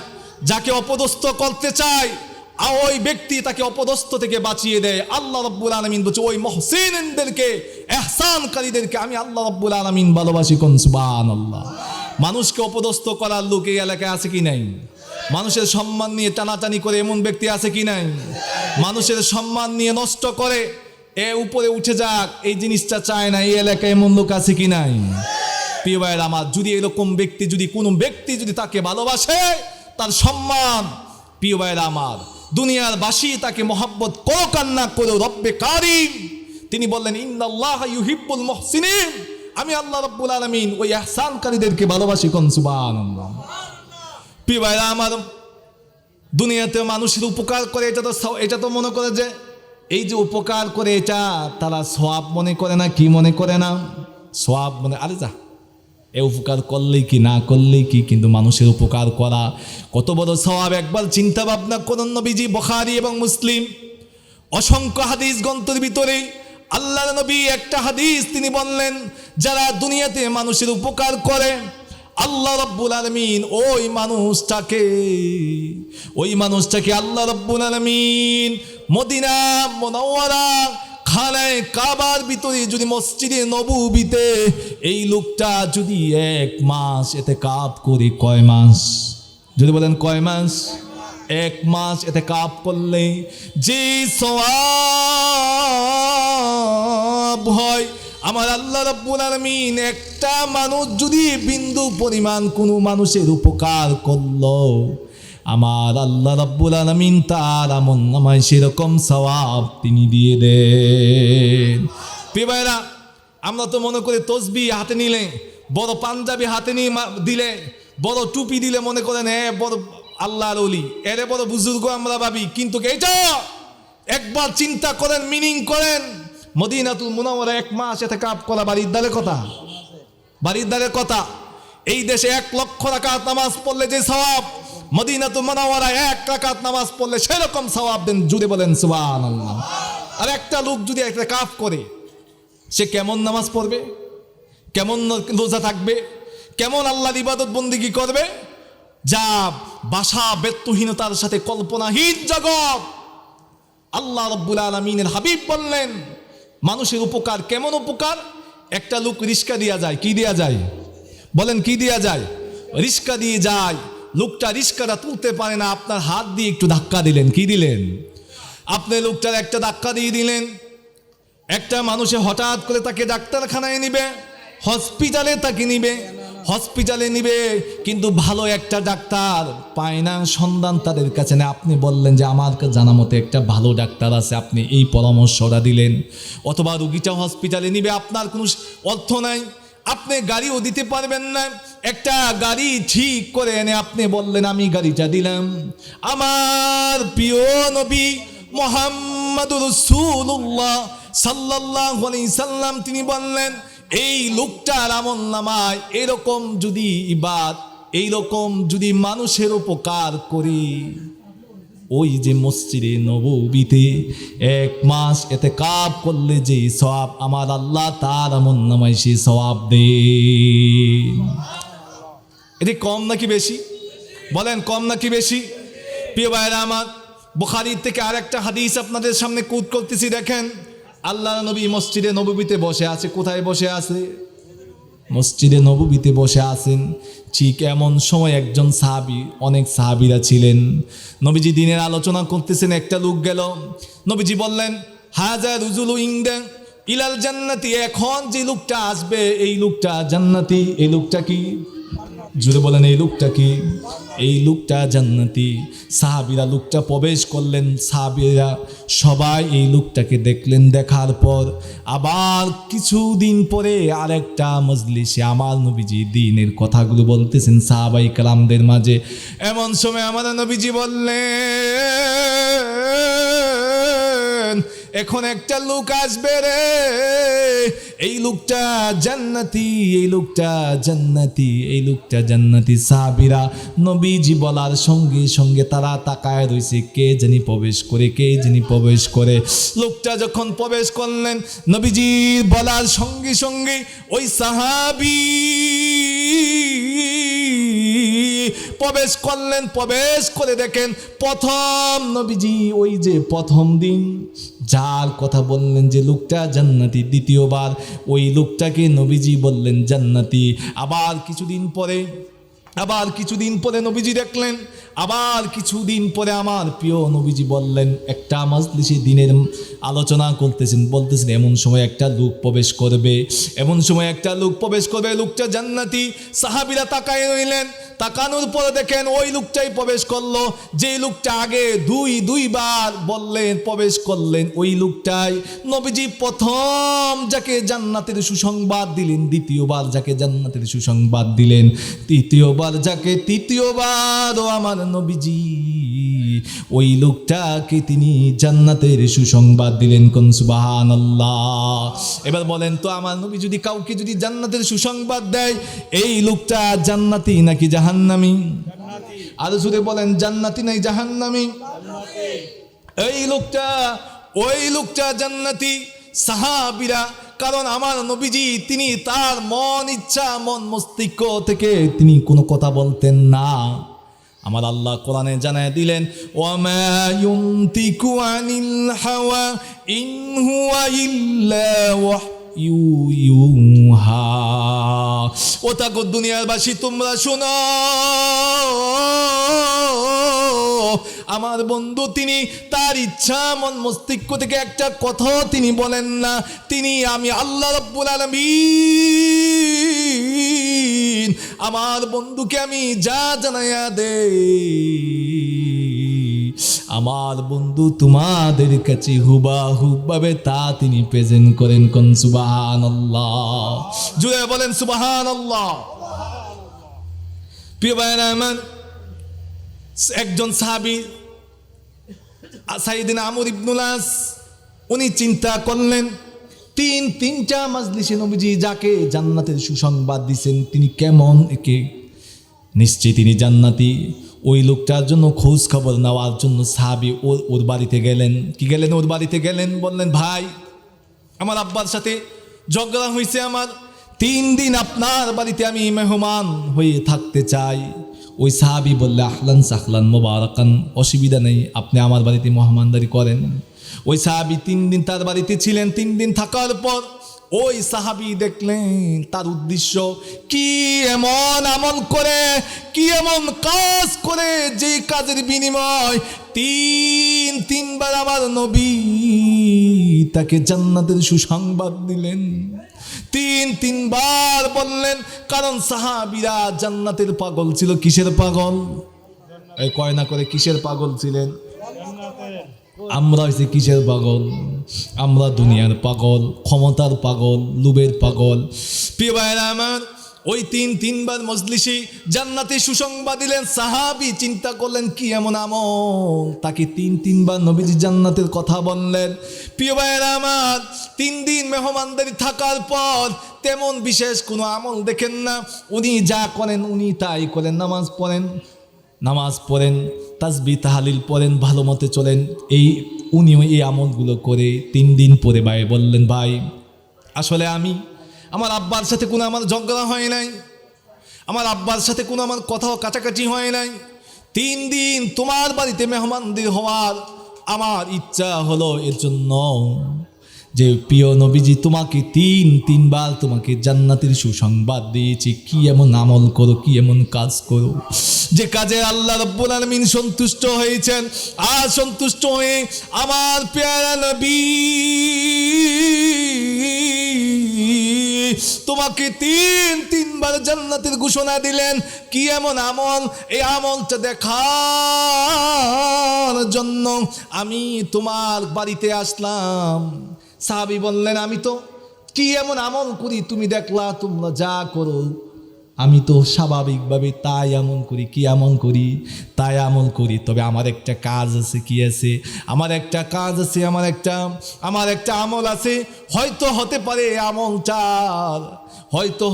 যাকে অপদস্থ করতে চায় ওই ব্যক্তি তাকে অপদস্থ থেকে বাঁচিয়ে দেয়। আল্লাহ রাব্বুল আলামিন বলছে ওই মুহসিনদেরকে, ইহসানকারীদেরকে আমি আল্লাহ রাব্বুল আলামিন ভালোবাসি। কোন সুবহানাল্লাহ। মানুষকে অপদস্থ করার লোক এই এলাকায় আছে কি নাই? মানুষের সম্মান নিয়ে টানাটানি করে এমন ব্যক্তি আছে কি নাই? মানুষের সম্মান নিয়ে নষ্ট করে, উপরে উঠে যাক এই জিনিসটা চায় না, এই এলাকায় এমন লোক আছে কি নাই? প্রিয় ভাইয়ের আমার, যদি এরকম ব্যক্তি, যদি কোনো ব্যক্তি যদি তাকে ভালোবাসে, তার সম্মান, প্রিয় ভাইয়ের আমার, দুনিয়ার বাসী তাকে মহব্বত করো কান্না করো, রব্বে কারিম তিনি বললেন, ইন্নাল্লাহা ইউহিব্বুল মুহসিনিন, আমি আল্লাহ রাব্বুল আলামিন ওই ইহসানকারীদেরকে ভালোবাসি। কোন সুবহানাল্লাহ। প্রিয় ভাইরা আমার, দুনিয়াতে মানুষের উপকার করে, এটা তো মনে করে যে এই যে উপকার করে এটা তারা সওয়াব মনে করে না। কি মনে করে না? সওয়াব মনে, আরে যা এ উপকার করলেই কি, না করলেই কি, কিন্তু মানুষের উপকার করা কত বড় সওয়াব একবার চিন্তা ভাবনা করুন। নবীজি বুখারী এবং মুসলিম অসংখ্য হাদিস গ্রন্থের ভিতরে আল্লাহর নবী একটা হাদিস তিনি বললেন, যারা দুনিয়াতে মানুষের উপকার করে, আল্লাহ রাব্বুল আলামিন ওই মানুষটাকে আল্লাহ রাব্বুল আলামিন মদিনা মুনাওয়ারা খানায় কাবার ভিতরে, যদি মসজিদে নববীতে এই লোকটা যদি 1 মাস ইতিকাফ করে, কয় মাস? যদি বলেন কয় মাস? 1 মাস ইতিকাফ করলে যে সওয়াব হয়, আমার আল্লাহ রাব্বুল আলামিন একটা মানুষ যদি বিন্দু পরিমাণ কোনো মানুষের উপকার করলো, আমার আল্লাহ রাব্বুল আলামিন তার আমলনামায় সেরকম সওয়াব তিনি দিয়ে দেন। প্রিয় ভাইরা, আমরা তো মনে করি তসবিহ হাতে নিলে, বড় পাঞ্জাবি হাতে নিয়ে দিলে, বড় টুপি দিলে মনে করেন বড় আল্লাহর ওলি, এরে বড় বুজুর্গ আমরা ভাবি, কিন্তু এইটা একবার চিন্তা করেন, মিনিং করেন। মদিনাতুল মুনাওয়ারা 1 মাস ইতিকাফ করা বাড়ির দ্বারে কথা, বাড়ির দ্বারে কথা। এই দেশে 1 লক্ষ রাকাত নামাজ পড়লে যে সওয়াব, মদিনাতুল মুনাওয়ারা 1 রাকাত নামাজ পড়লে সেরকম সওয়াব দেন। জুড়ে বলেন সুবহানাল্লাহ। আর একটা লোক যদি ইতিকাফ করে, সে কেমন নামাজ পড়বে, কেমন রোজা থাকবে, কেমন আল্লাহর ইবাদত বন্দেগী করবে, যা ভাষা ব্যর্থহীনতার সাথে কল্পনাহীন জগৎ। আল্লাহ রাব্বুল আলামিনের হাবিব বললেন, মানুষের উপকার কেমন উপকার? একটা লোক রিস্কা দিয়া যায়, কি দিয়া যায় বলেন, কি দিয়া যায়? রিস্কা দিয়ে যায়। লোকটা রিস্কাটা তুলতে পারে না, আপনার হাত দিয়ে একটু ধাক্কা দিলেন, কি দিলেন? আপনি লোকটার একটা ধাক্কা দিয়ে দিলেন। একটা মানুষে হঠাৎ করে তাকে ডাক্তারখানায় নিবে, হসপিটালে তাকে নিবে, হসপিটালে নিবে, কিন্তু ভালো একটা ডাক্তার পায় না, সন্ধান তাদের কাছে নেই। আপনি বললেন যে আমার জানা মতে একটা ভালো ডাক্তার আছে, আপনি এই পরামর্শটা দিলেন। অথবা রুগীটা হসপিটালে নিবে, আপনার কোনো অর্থ নাই, আপনি গাড়িও দিতে পারবেন না। একটা গাড়ি ঠিক করে এনে আপনি বললেন আমি গাড়িটা দিলাম। আমার প্রিয় নবী মুহাম্মাদুর রাসূলুল্লাহ সাল্লাল্লাহু আলাইহি সাল্লাম তিনি বললেন, এই লোকটার আমলনামায় এরকম যদি ইবাদত, এইরকম যদি মানুষের উপকার করি, ওই যে মসজিদে নববীতে 1 মাস ইতিকাফ করলে যে সওয়াব আমার আল্লাহ তার আমলনামায় সে সওয়াব দেন। এটা কম নাকি বেশি বলেন, কম নাকি বেশি? প্রিয় ভাইরা আমার, বুখারীর থেকে আরেকটা হাদিস আপনাদের সামনে কোট করতেছি, দেখেন। আল্লাহ নবী মসজিদে নববীতে বসে আছে। কোথায় বসে আছে? মসজিদে নববীতে বসে আছেন। ঠিক এমন সময় একজন সাহাবী, অনেক সাহাবীরা ছিলেন, নবীজি দিনের আলোচনা করতেছেন। একটা লোক গেল, নবীজি বললেন হাযা রুজুলু ইনদা ইলাল জান্নাতি, এখন যে লোকটা আসবে এই লোকটা জান্নাতি। এই লোকটা কি? জুড়ে বলেন, এই লোকটা কি? এই লোকটা জান্নাতি। সাহাবীরা লোকটা প্রবেশ করলেন, সাহাবীরা সবাই এই লোকটাকে দেখলেন। দেখার পর আবার কিছুদিন পরে আরেকটা মজলিসে আমার নবীজি দ্বীনের কথাগুলো বলতেছেন সাহাবায়ে কেরামদের মাঝে। এমন সময় আমার নবীজি বললেন, এখন একটা লোক আসবে রে, এই লোকটা জান্নাতি, এই লোকটা জান্নাতি, এই লোকটা জান্নাতি। সাহাবীরা নবীজি বলার সঙ্গে সঙ্গে তারা তাকায় রইছে, কে জানি প্রবেশ করে, কে জানি প্রবেশ করে। লোকটা যখন প্রবেশ করলেন, নবীজি বলার সঙ্গে সঙ্গে ওই সাহাবী প্রবেশ করলেন। প্রবেশ করে দেখেন প্রথম নবীজি ওই যে প্রথম দিন যার কথা বললেন যে লোকটা জান্নাতি, দ্বিতীয়বার ওই লোকটাকে নবীজি বললেন জান্নাতি। আবার কিছুদিন পরে নবীজি দেখলেন, আবার কিছুদিন পরে আমার প্রিয় নবীজি বললেন, একটা মজলিসে দিনের আলোচনা করতেছেন, বলতেছেন এমন সময় একটা লোক প্রবেশ করবে, এমন সময় একটা লোক প্রবেশ করবে, লোকটা জান্নাতি। সাহাবীরা তাকায় রইলেন। তাকানোর পরে দেখেন ওই লোকটাই প্রবেশ করলো, যে লোকটা আগে দুইবার বললেন প্রবেশ করলেন, ওই লোকটাই। নবীজি প্রথম যাকে জান্নাতের সুসংবাদ দিলেন, দ্বিতীয়বার যাকে জান্নাতের সুসংবাদ দিলেন, তৃতীয়বারও আমার নবীজি ওই লোকটাকে তিনি জান্নাতের সুসংবাদ দিলেন। কোন সুবহানাল্লাহ। এবার বলেন তো, আমার নবী যদি কাউকে যদি জান্নাতের সুসংবাদ দেয়, এই লোকটা জান্নাতি নাকি জাহান্নামী? আর জোরে বলেন, জান্নাতি নাই জাহান্নামী? ওই লোকটা জান্নাতি। সাহাবীরা, কারণ আমার নবীজি তিনি তার মন ইচ্ছা, মন মস্তিষ্ক থেকে তিনি কোনো কথা বলতেন না। আমার আল্লাহ কোরআনে জানায় দিলেন, ওয়ামা ইউনতিকু আনিল হাওয়া ইন হুয়া ইল্লা ওয়াহয়ু ইউহা। ও তাগো দুনিয়াবাসী, তোমরা শোনো, আমার বন্ধু তিনি তার ইচ্ছা মন মস্তিষ্ক থেকে একটা কথা তিনি বলেন না। তিনি আমি আল্লাহ রাব্বুল আলামিন আমার বন্ধুকে আমি যা জানাইয়া দেই, আমার বন্ধু তোমাদের কাছে হুবাহুব ভাবে তা তিনি প্রেজেন্ট করেন। কোন সুবহানাল্লাহ। জুড়ে বলেন সুবহানাল্লাহ। প্রিয় ভাইরা আমার, একজন সাহাবী সাইয়েদনা আমর ইবনুল আস উনি চিন্তা করলেন তিনটা মাজলিসে নবীজি যাকে জান্নাতের সুসংবাদ দিয়েছেন তিনি কেমন, একে নিশ্চয়ই তিনি জান্নাতি। ওই লোকটার জন্য খোঁজ খবর নেওয়ার জন্য সাহাবী ওর বাড়িতে গেলেন। কি গেলেন? ওর বাড়িতে গেলেন, বললেন ভাই আমার আব্বার সাথে ঝগড়া হয়েছে, আমার 3 দিন আপনার বাড়িতে আমি মেহমান হয়ে থাকতে চাই। ওই সাহাবী বললে আহলান সাহলান মোবারকান, অসুবিধা নেই, আপনি আমার বাড়িতে মেহমানদারি করেন। ওই সাহাবী 3 দিন তার বাড়িতে ছিলেন। 3 দিন থাকার পর ওই সাহাবী দেখলেন তার উদ্দেশ্য কি, এমন আমল করে, কি এমন কাজ করে যে কাজের বিনিময় 3বার আমার নবী তাকে জান্নাতের সুসংবাদ দিলেন। 3বার বললেন, কারণ সাহাবীরা জান্নাতের পাগল ছিল। কিসের পাগল? এই কয়না করে কিসের পাগল ছিলেন? আমরা হয়েছে কিসের পাগল? আমরা দুনিয়ার পাগল, ক্ষমতার পাগল, লোভের পাগল। প্রিয় ভাইরা আমার, ওই 3বার মজলিসে জান্নাতে সুসংবাদ দিলেন। সাহাবী চিন্তা করলেন কি এমন আমল, তাকে 3বার নবীজি জান্নাতের কথা বললেন। প্রিয় ভাইরা আমার, 3 দিন মেহমানদারি থাকার পর তেমন বিশেষ কোনো আমল দেখেন না। উনি যা করেন উনি তাই করেন। নামাজ পড়েন, তাসবিহ তাহলিল পড়েন, ভালো মতে চলেন। উনিও এই আমলগুলো করে 3 দিন পরে ভাই বললেন, ভাই আসলে আমার আব্বার সাথে কোনো আমার ঝগড়া হয় নাই, আমার আব্বার সাথে কোনো আমার কথাও কাছাকাছি হয় নাই। 3 দিন তোমার বাড়িতে মেহমানদারি হওয়ার আমার ইচ্ছা হলো, এর জন্য যে প্রিয় নবীজি তোমাকে 3বার তোমাকে জান্নাতের সুসংবাদ দিয়েছি। কি এমন আমল করো, কি এমন কাজ করো যে কাজে আল্লাহ রাব্বুল আলামিন সন্তুষ্ট হয়েছেন। আর সন্তুষ্ট হয়ে আমার প্যারা নবী তোমাকে 3বার জান্নাতের ঘোষণা দিলেন। কি এমন আমল? এই আমলটা দেখার জন্য আমি তোমার বাড়িতে আসলাম। সাহাবী বললেন, আমি তো কি এমন আমল করি তুমি দেখলা, তোমরা যা করো আমি তো স্বাভাবিকভাবে তাই আমল করি। কি আমল করি? তাই আমল করি। তবে আমার একটা কাজ আছে। কি আছে? আমার একটা কাজ আছে, আমার একটা আমল আছে। হয়তো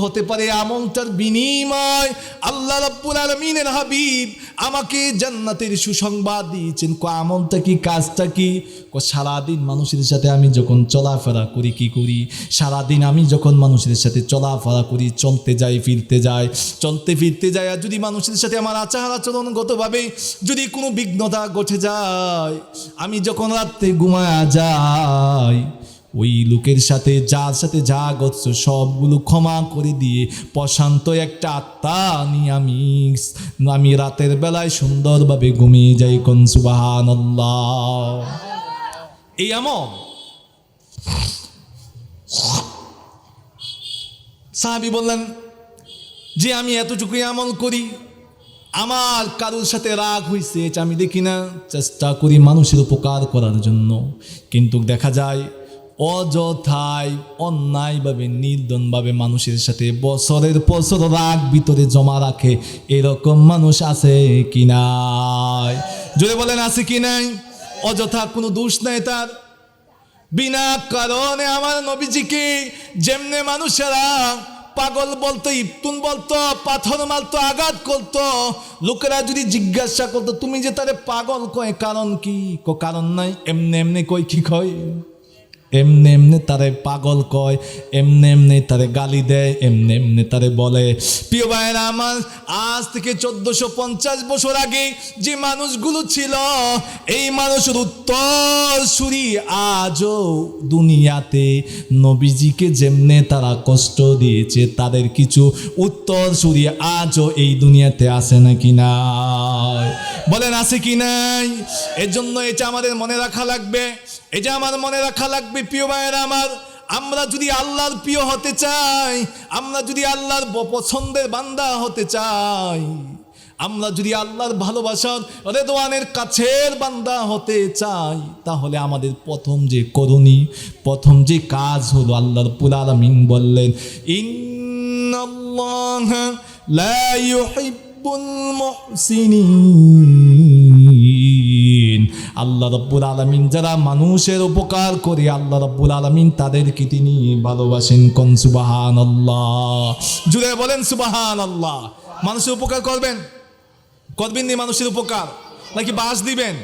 হতে পারে আমলটার বিনিময় আল্লাহ রাব্বুল আলামিনের হাবিব আমাকে জান্নাতের সুসংবাদ দিয়েছেন। আমলটা কি, কাজটা কি? সারাদিন মানুষের সাথে আমি যখন চলাফেরা করি, কি করি? সারাদিন আমি যখন মানুষের সাথে চলাফেরা করি, চলতে ফিরতে যাই, আর যদি মানুষের সাথে আমার আচার আচরণগতভাবে যদি কোনো বিঘ্নতা ঘটে যায়, আমি যখন রাত্রে ঘুমায়া যাই, ওই লোকের সাথে যার সাথে যা ঘটছে সবগুলো ক্ষমা করে দিয়ে প্রশান্ত একটা আত্মা নিয়ে আমি রাতের বেলায় সুন্দরভাবে ঘুমিয়ে যাই। কোন সুবহানাল্লাহ। এই আমল সাহাবী বললেন যে আমি এতটুকুই আমল করি, আমার কারোর সাথে রাগ হয়েছে এটা আমি দেখি না, চেষ্টা করি মানুষের উপকার করার জন্য। কিন্তু দেখা যায় অযথায় অন্যায়ভাবে নির্দনভাবে মানুষের সাথে বছরের বছর রাগ ভিতরে জমা রাখে, এরকম মানুষ আছে কি নাই? জোরে বলেন, আছে কি নাই? অযথা কোনো দোষ নাই তার, বিনা কারণে আমার নবীজিকে যেমনে মানুষেরা পাগল বলতো, ইফতুন বলতো, পাথর মারতো, আঘাত করতো, লোকেরা যদি জিজ্ঞাসা করতো তুমি যে তারে পাগল কয় কারণ কি? কারণ নাই, এমনি কই কি কয়, এমনি তারে পাগল কয়, এমনি তারে গালি দেয়, এমনি তারে বলে। প্রিয় ভাইরা আমার, আজ থেকে 1450 বছর আগে যে মানুষগুলো ছিল, এই মানুষের উত্তরসূরি আজও দুনিয়াতে নবীজিকে যেমনে তারা কষ্ট দিয়েছে, তাদের কিছু উত্তরসূরি আজও এই দুনিয়াতে আছে নাকি নাই? বলেন, আছে কি নাই? এর জন্য এটা আমাদের মনে রাখা লাগবে, এটা আমার মনে রাখা লাগবে। প্রিয় ভাইয়েরা আমার, আমরা যদি আল্লাহর প্রিয় হতে চাই, আমরা যদি আল্লাহর পছন্দের বান্দা হতে চাই, আমরা যদি আল্লাহর ভালোবাসার রেদওয়ানের কাছের বান্দা হতে চাই, তাহলে আমাদের প্রথম যে কাজ হলো আল্লাহ রাব্বুল আলামিন বললেন, ইন্নাল্লাহা লা ইউহিব্বুল মুহসিনিন, আল্লাহ রাব্বুল আলামিন যারা মানুষের উপকার করে আল্লাহ রাব্বুল আলামিন তাদেরকে তিনি ভালোবাসেন। কোন সুবহানাল্লাহ, জুড়ে বলেন সুবহানাল্লাহ। মানুষের উপকার করবেন নি মানুষের উপকার, নাকি বাস দিবেন?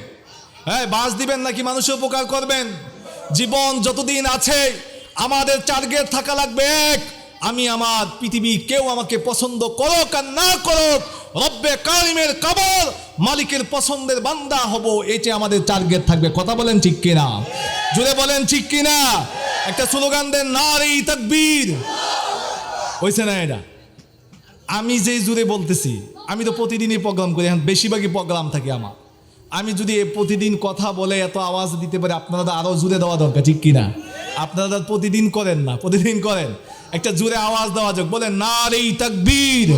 হ্যাঁ, বাস দিবেন নাকি মানুষের উপকার করবেন? জীবন যতদিন আছে আমাদের টার্গেট থাকা লাগবে এক, আমি আমার পৃথিবী কেউ আমাকে পছন্দ করুক আর না করুক, রব্বে কারিমের কবর মালিকের পছন্দের বান্দা হব, এটি আমাদের টার্গেট থাকবে। কথা বলেন ঠিক কিনা? জুড়ে বলেন ঠিক কিনা? একটা স্লোগান দেন, নারে তাকবীর। হইছে না এটা? আমি যে জুড়ে বলতেছি, আমি তো প্রতিদিনই প্রোগ্রাম করি, এখন বেশিরভাগই প্রোগ্রাম থাকে আমার। আমি যদি প্রতিদিন কথা বলে এত আওয়াজ দিতে পারি, আপনারা তো আরও জুড়ে দেওয়া দরকার, ঠিক কিনা? আপনারা তো প্রতিদিন করেন না, প্রতিদিন করেন, একটা জুড়ে আওয়াজ দেওয়া যাক। বলেন নারে তাকবীর,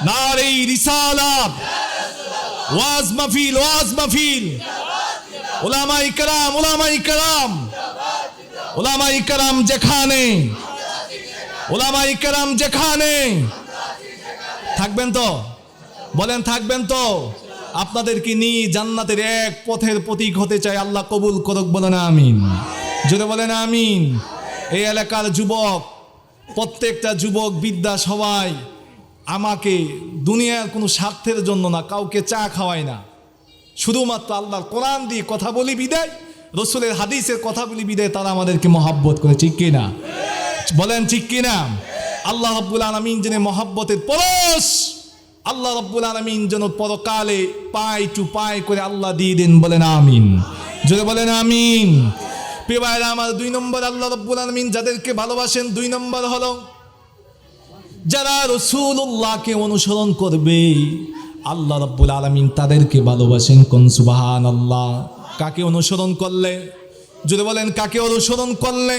নারে রিসালাত, ওয়াজ মাহফিল, ওয়াজ মাহফিল, উলামায়ে কেরাম, উলামায়ে কেরাম, উলামায়ে কেরাম যেখানে, উলামায়ে কেরাম যেখানে থাকবেন তো, বলেন থাকবেন তো? আপনাদেরকে নিয়ে জান্নাতের এক পথের প্রতীক হতে চাই, আল্লাহ কবুল করুক, বলেন আমিন। জোরে বলেন আমিন। এই এলাকার যুবক, প্রত্যেকটা যুবক বিদ্যা সবাই আমাকে দুনিয়ার কোনো স্বার্থের জন্য না, কাউকে চা খাওয়াই না, শুধুমাত্র আল্লাহর কোরআন দিয়ে কথা বলি বিদায়, রসুলের হাদিসের কথা বলি বিদায়, তারা আমাদেরকে মহাব্বত করে, ঠিক কিনা? বলেন ঠিক কিনা? আল্লাহ রাব্বুল আলামিন যেন মহাব্বতের পরশ, আল্লাহ রাব্বুল আলামিন যেন পরকালে পাই টু পাই করে আল্লাহ দিয়ে দেন, বলেন আমিন। জোরে বলেন আমিন। প্রিয় ভাইরা আমার, 2 নম্বর আল্লাহ রাব্বুল আলামিন যাদেরকে ভালোবাসেন, 2 নম্বর হলো যারা রাসূলুল্লাহকে অনুসরণ করবে, আল্লাহ রাব্বুল আলামিন তাদেরকে ভালোবাসেন। কোন সুবহানাল্লাহ। কাকে অনুসরণ করলে? যদি বলেন কাকে অনুসরণ করলে?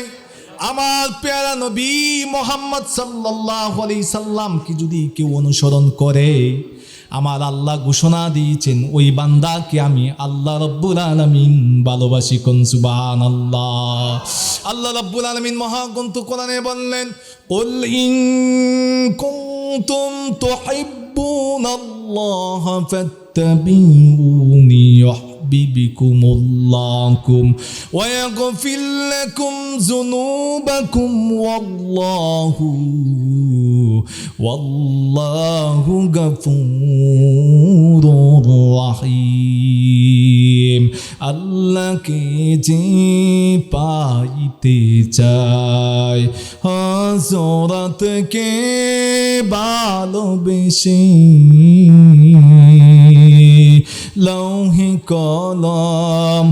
আমার প্যারা নবী মুহাম্মদ সাল্লাল্লাহু আলাইহি সাল্লামকে যদি কেউ অনুসরণ করে, আমার আল্লাহ ঘোষণা দিয়েছেন ওই বান্দাকে আমি আল্লাহ রাব্বুল আলামিন ভালোবাসি। কোন সুবহানাল্লাহ। আল্লাহ রাব্বুল আলামিন মহাগ্রন্থ কোরআনে বললেন, কুল ইন কুনতুম তুহিব্বুনাল্লাহা ফাত্তাবিউনি يحببكم ويغفر لكم ذنوبكم والله غفور رحيم। আল্লাহকে যে পাইতে চায়, হযরতকে ভালোবেসে লৌহে কলম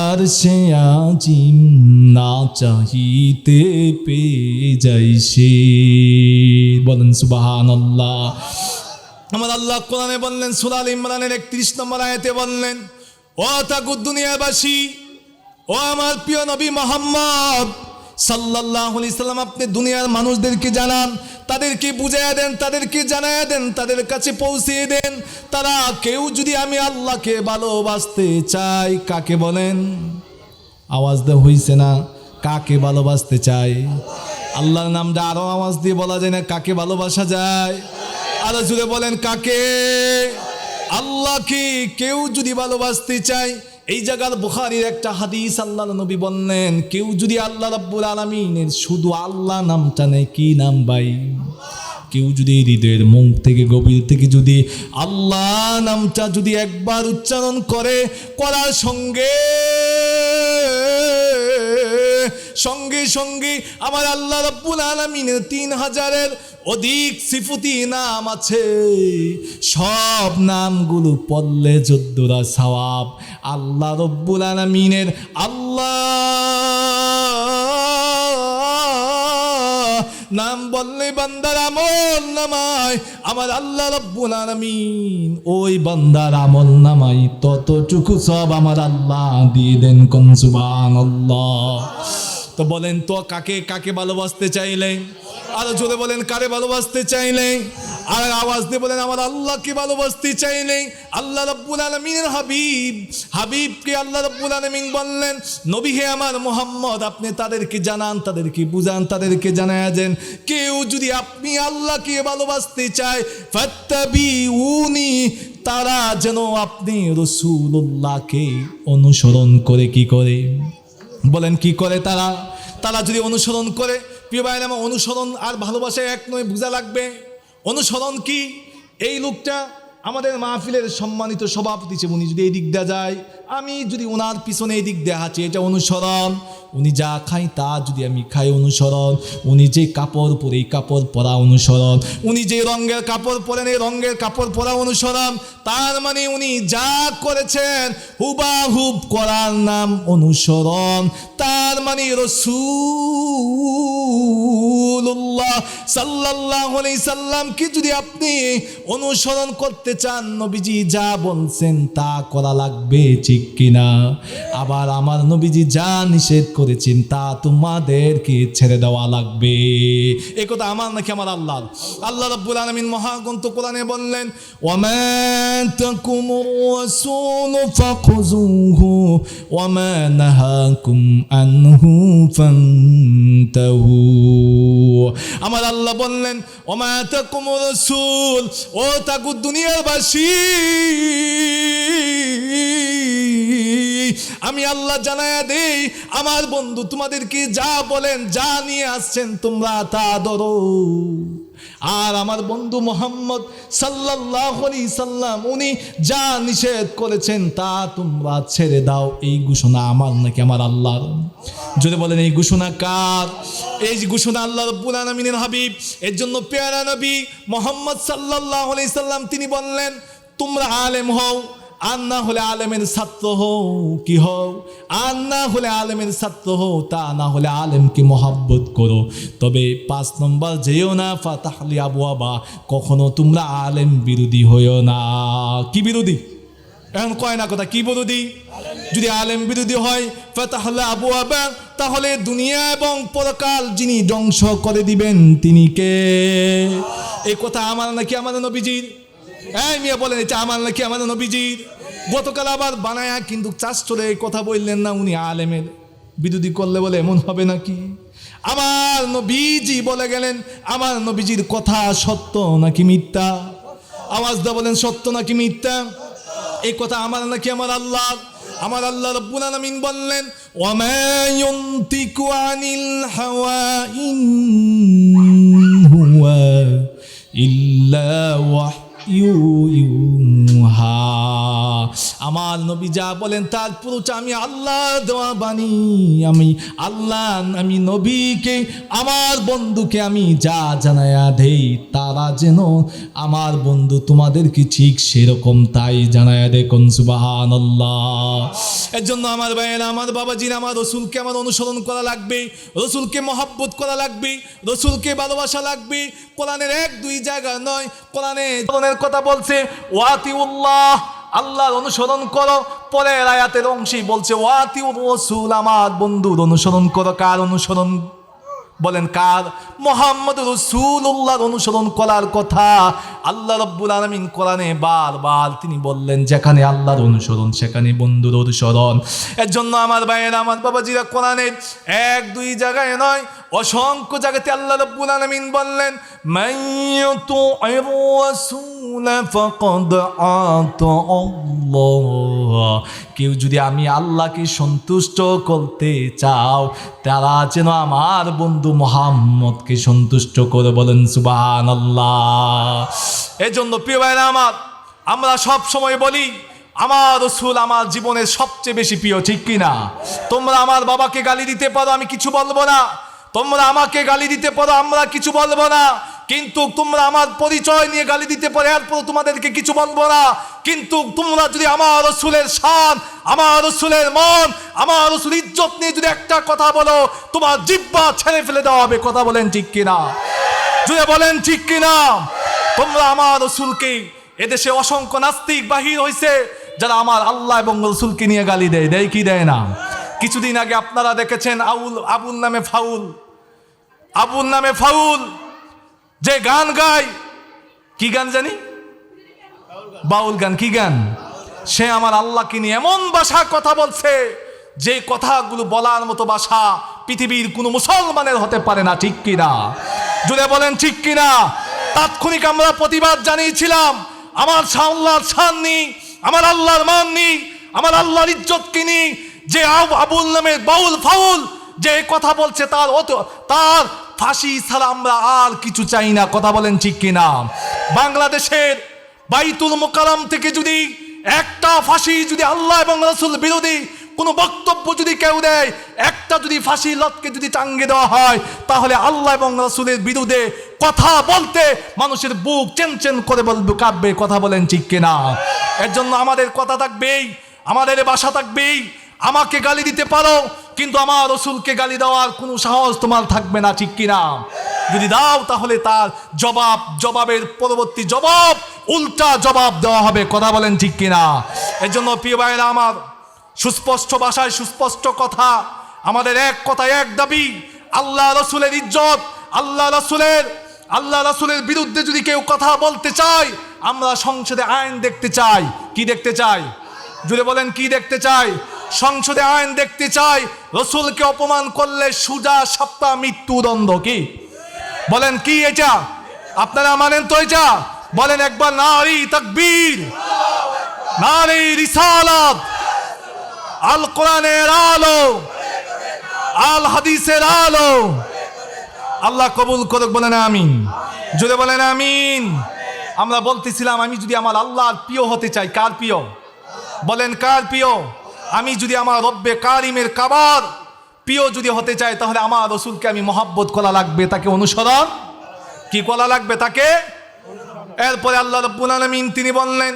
আর সে আজিম না চাহিতে পেয়ে যাইছে। বলেন সুবহানাল্লাহ। আমার আল্লাহ কোরআনে বললেন, সূরা আল ইমরানের 31 নম্বর আয়াতে বললেন, ও তাগুদ দুনিয়াবাসী, ও আমার প্রিয় নবী মুহাম্মদ সাল্লাল্লাহু আলাইহি সাল্লাম, আপনি দুনিয়ার মানুষদেরকে জানান, তাদেরকে বুঝাইয়া দেন, তাদেরকে জানাইয়া দেন, তাদের কাছে পৌঁছিয়ে দেন, তারা কেউ যদি আমি আল্লাহকে ভালোবাসতে চাই, কাকে বলেন? আওয়াজ দেওয়া হইছে না? কাকে ভালোবাসতে চাই? আল্লাহর নামটা আরো আওয়াজ দিয়ে বলা যায় না? কাকে ভালোবাসা যায়? আরো জুড়ে বলেন কাকে? আল্লাহকে কেউ যদি ভালোবাসতে চায়, এই জায়গার বুখারীর একটা হাদিস, আল্লাহর নবী বললেন, কেউ যদি আল্লাহ রাব্বুল আলামিনের শুধু আল্লাহ নামটা নেয়, কি নাম ভাই? কেউ যদি হৃদয়ের মুখ থেকে, গভীর থেকে যদি আল্লাহ নামটা যদি একবার উচ্চারণ করে, করার সঙ্গে সঙ্গে সঙ্গে আমার আল্লাহ রাব্বুল আলামিনের 3000-এর অধিক সিফতি নাম আছে, সব নামগুলো পড়লে 14টা সওয়াব। আল্লাহ রাব্বুল আলামিনের আল্লাহ নাম বললে বান্দার আমল নামায় আমার আল্লাহ রাব্বুল আলামিন ওই বান্দার আমল নামায় ততটুকু সব আমার আল্লাহ দিয়ে দেন। কোন সুবহানাল্লাহ। তো বলেন তো কাকে কাকে ভালোবাসতে চাইলে? আরো জোরে বলেন কারে ভালোবাসতে চাইলে? আর আওয়াজ দিয়ে বলেন আমার আল্লাহকে ভালোবাসতে চাইলে। আল্লাহ রাব্বুল আলামিনের হাবিবকে আল্লাহ রাব্বুল আলামিন বললেন, নবী হে আমার মুহাম্মদ, আপনি তাদেরকে জানান, তাদেরকে বুঝান, তাদেরকে জানায়া দেন, কেউ যদি আপনি আল্লাহকে ভালোবাসতে চায়, ফাত্তাবিউনি, তারা যেন আপনি রাসূলুল্লাহকে অনুসরণ করে কি করে বলেন কি করে তারা যদি অনুসরণ করে, প্রিয় ভাই আমার অনুসরণ আর ভালোবাসায় এক নয়, বোঝা লাগবে অনুসরণ কি। এই লোকটা আমাদের মাহফিলের সম্মানিত সভাপতি ছিল, উনি যদি এই দিক দিয়ে যায়, আমি যদি ওনার পিছনে এই দিক দিয়ে হাঁটি, এটা অনুসরণ। উনি যা খাই তা যদি আমি খাই, অনুসরণ। উনি যে কাপড় পরে এই কাপড় পরা, অনুসরণ। উনি যে রঙের কাপড় পরেন এই রঙের কাপড় পরা, অনুসরণ। তার মানে উনি যা করেছেন হুবাহুব করার নাম অনুসরণ। তার মানে রাসূলুল্লাহ সাল্লাল্লাহু আলাইহি সাল্লামকে যদি আপনি অনুসরণ করতে চান, নবীজি যা বলছেন তা করা লাগবে, ঠিক কিনা? আবার আমার নবীজি যা নিষেধ করেছেন তা তোমাদেরকে ছেড়ে দেওয়া লাগবে। এই কথা আমার নাকি আমার আল্লাহ? আল্লাহ রাব্বুল আলামিন মহাগ্রন্থ কোরআনে বললেন, ওয়ামা তাকুমুর রাসূলু ফাখুযুহু ওয়ামা নাহাকুম আনহু ফান্তাহু। আমার আল্লাহ বললেন, ওমা তাকুমুর রাসূল, ও তাগুত দুনিয়ার বাসী, আমি আল্লাহ জানায়া দেই, আমার বন্ধু তোমাদেরকে যা বলেন, যা নিয়ে আসছেন তোমরা তা ধরো। আর আমার বন্ধু মোহাম্মদ সাল্লাল্লাহু আলাইহি সাল্লাম উনি যা নিষেধ করেছেন তা তোমরা ছেড়ে দাও। এই ঘোষণা আমার নাকি আমার আল্লাহর? যদি বলেন এই ঘোষণা কার? এই যে ঘোষণা আল্লাহ রাব্বুল আলামিনের হাবিব, এর জন্য পেয়ারা নবী মোহাম্মদ সাল্লাল্লাহু আলাইহি সাল্লাম তিনি বললেন, তোমরা আলেম হও, আর না হলে আলেমের ছাত্র হও, কি হও? আর না হলে আলেমের ছাত্র হও, তা না হলে আলেমকে মহাব্বত করো। তবে 5 নম্বর যেও না ফাতাহলি আবওয়াবা, কখনো তোমরা আলেম বিরোধী হইও না। কি বিরোধী? এখন কয় না কথা, কি বিরোধী? যদি আলেম বিরোধী হয় ফাতাহলি আবওয়াবা, তাহলে দুনিয়া এবং পরকাল যিনি ধ্বংস করে দিবেন তিনি কে? এই কথা আমার নাকি আমার নবীজির? এই মিয়া বলেন, এটা আমার নাকি আমার নবীজির? গতকাল আবার বানায়া কিন্তু চাষ চলে এই কথা বললেন না, উনি আলেমের বিরোধী করলে বলে এমন হবে নাকি? আমার নবীজি বলে গেলেন, আমার নবীজির কথা সত্য নাকি মিথ্যা? আওয়াজ দা বলেন, সত্য নাকি মিথ্যা? এই কথা আমার নাকি আমার আল্লাহ? আমার আল্লাহ রাব্বুল আলামিন বললেন, ওয়ামা ইয়ানতিকু আনিল হাওয়া ইন হুয়া ইল্লা ইউহা। আমার নবী যা বলেন তার পুরোটা আমি আল্লাহ দেওয়া বাণী। আমি আল্লাহ, আমি নবীকে, আমার বন্ধুকে আমি যা জানায়া দেই, তারা যেন আমার বন্ধু তোমাদেরকে ঠিক সেরকম তাই জানায়া দেখুন। সুবহানাল্লাহ। এর জন্য আমার ভাইয়েরা, আমার বাবাজিরা, আমার রসুলকে আমার অনুসরণ করা লাগবে, রসুলকে মহব্বত করা লাগবে, রসুলকে ভালোবাসা লাগবে। কোরআনের 1-2 জায়গা নয়, কোরআনের কথা বলছে ওয়াতিউল্লাহ, আল্লাহর অনুসরণ করো। পরের আয়াতের অংশেই বলছে ওয়াতিউর রাসূল, আমার বন্ধুর অনুসরণ করো। কার অনুসরণ? বলেন কার? মুহাম্মদ রাসূলুল্লাহর অনুসরণ করার কথা আল্লাহ রাব্বুল আলামিন কোরআনে বারবার তিনি বললেন, যেখানে আল্লাহর অনুসরণ সেখানে বন্ধুর অনুসরণ। এর জন্য আমার ভাইয়েরা, আমার বাবাজিরা, কোরআনের 1-2 জায়গায় নয়, অসংখ্য জায়গাতে আল্লাহ রাব্বুল আলামিন বললেন, মাইয়ুতি'র রাসূল ফাকাদ আতা আল্লাহ। কেউ যদি আমি আল্লাহকে সন্তুষ্ট করতে চাও, তারা যেন আমার বন্ধু মুহাম্মদকে সন্তুষ্ট করে। বলেন সুবহানাল্লাহ। এজন্য প্রিয় ভাইরা আমার, আমরা সব সময় বলি আমার রাসূল আমার জীবনের সবচেয়ে বেশি প্রিয়, ঠিক কি না? তোমরা আমার বাবাকে গালি দিতে পারো, আমি কিছু বলবো না। তোমরা আমাকে গালি দিতে পারো, আমরা কিছু বলবো না। কিন্তু তোমরা আমার পরিচয় নিয়ে গালি দিতে পারো, এরপর তোমাদেরকে কিছু বলবো না। কিন্তু তোমরা যদি আমার রাসূলের শান, আমার রাসূলের মন, আমার রাসূলের ইজ্জত নিয়ে যদি একটা কথা বলো, তোমার জিহ্বা ছেড়ে ফেলে দেওয়া হবে। কথা বলেন ঠিক কিনা? যদি বলেন ঠিক কিনা? তোমরা আমার রাসূলকে, এদেশে অসংখ্য নাস্তিক বাহির হয়েছে যারা আমার আল্লাহ এবং রাসূলকে নিয়ে গালি দেয় কি দেয় না? কিছুদিন আগে আপনারা দেখেছেন আবুল নামে ফাউল যে গান গায়, কি গান জানি, বাউল গান। কি গান? সে আমার আল্লাহকে নিয়ে এমন ভাষা কথা বলছে, যে কথাগুলো বলার মতো ভাষা পৃথিবীর কোনো মুসলমানের হতে পারে না, ঠিক কিনা? জুড়ে বলেন ঠিক কিনা? তাৎক্ষণিক আমরা প্রতিবাদ জানিয়েছিলাম। আমার আল্লাহর শান নেই, আমার আল্লাহর মান নেই, আমার আল্লাহর ইজ্জত কিনি। যে আবুল নামের বাউল ফাউল যে কথা বলছে তার ফাঁসি ছাড়া আমরা আর কিছু চাই না। কথা বলেন ঠিক কিনা? বাংলাদেশের বাইতুল মোকাররম থেকে যদি একটা ফাঁসি যদি আল্লাহ এবং রাসূল বিরোধী কোনো বক্তব্য যদি কেউ দেয়, একটা যদি ফাঁসি লটকে যদি টাঙ্গে দেওয়া হয়, তাহলে আল্লাহ এবং রাসূলের বিরুদ্ধে কথা বলতে মানুষের বুক চেনচেন করে বলবে, কাঁপবে। কথা বলেন ঠিক কিনা? এর জন্য আমাদের কথা থাকবেই, আমাদের ভাষা থাকবেই। আমাকে গালি দিতে পারো, কিন্তু আমার রাসূলকে গালি দেওয়ার কোনো সাহস তোমার থাকবে না। ঠিক কিনা? যদি দাও তাহলে তার জবাবের পরবর্তী জবাব উল্টা জবাব দেওয়া হবে। কথা বলেন ঠিক কিনা? এর জন্য প্রিয় ভাইরা আমার, সুস্পষ্ট ভাষায় সুস্পষ্ট কথা, আমাদের এক কথায় এক দাবি, আল্লাহ রাসূলের ইজ্জত, আল্লাহ রাসূলের বিরুদ্ধে যদি কেউ কথা বলতে চায়, আমরা সংসদে আইন দেখতে চাই। কি দেখতে চাই? জুড়ে বলেন, কি দেখতে চাই? সংসদে আইন দেখতে চাই। রাসূলকে অপমান করলে সোজা সাপ্তাহ মৃত্যুদণ্ড। কি বলেন? কি এটা আপনারা মানেন তো? এটা বলেন একবার, নারী তাকবীর, নারী রিসালাত, আল কোরআনের আলো, আল হাদিসের আলো। আল্লাহ কবুল করুক। বলেন আমিন। জোরে বলেন আমিন। আমরা বলতেছিলাম, আমি যদি আমার আল্লাহর প্রিয় হতে চাই, কার প্রিয়? বলেন কার প্রিয়? আমি যদি আমার রব্বে কারিমের কাবার প্রিয় যদি হতে চাই, তাহলে আমার রাসূলকে আমি মহব্বত করা লাগবে, তাকে অনুসরণ কি করা লাগবে? তাকে। এরপরে আল্লাহ রাব্বুল আলামিন তিনি বললেন,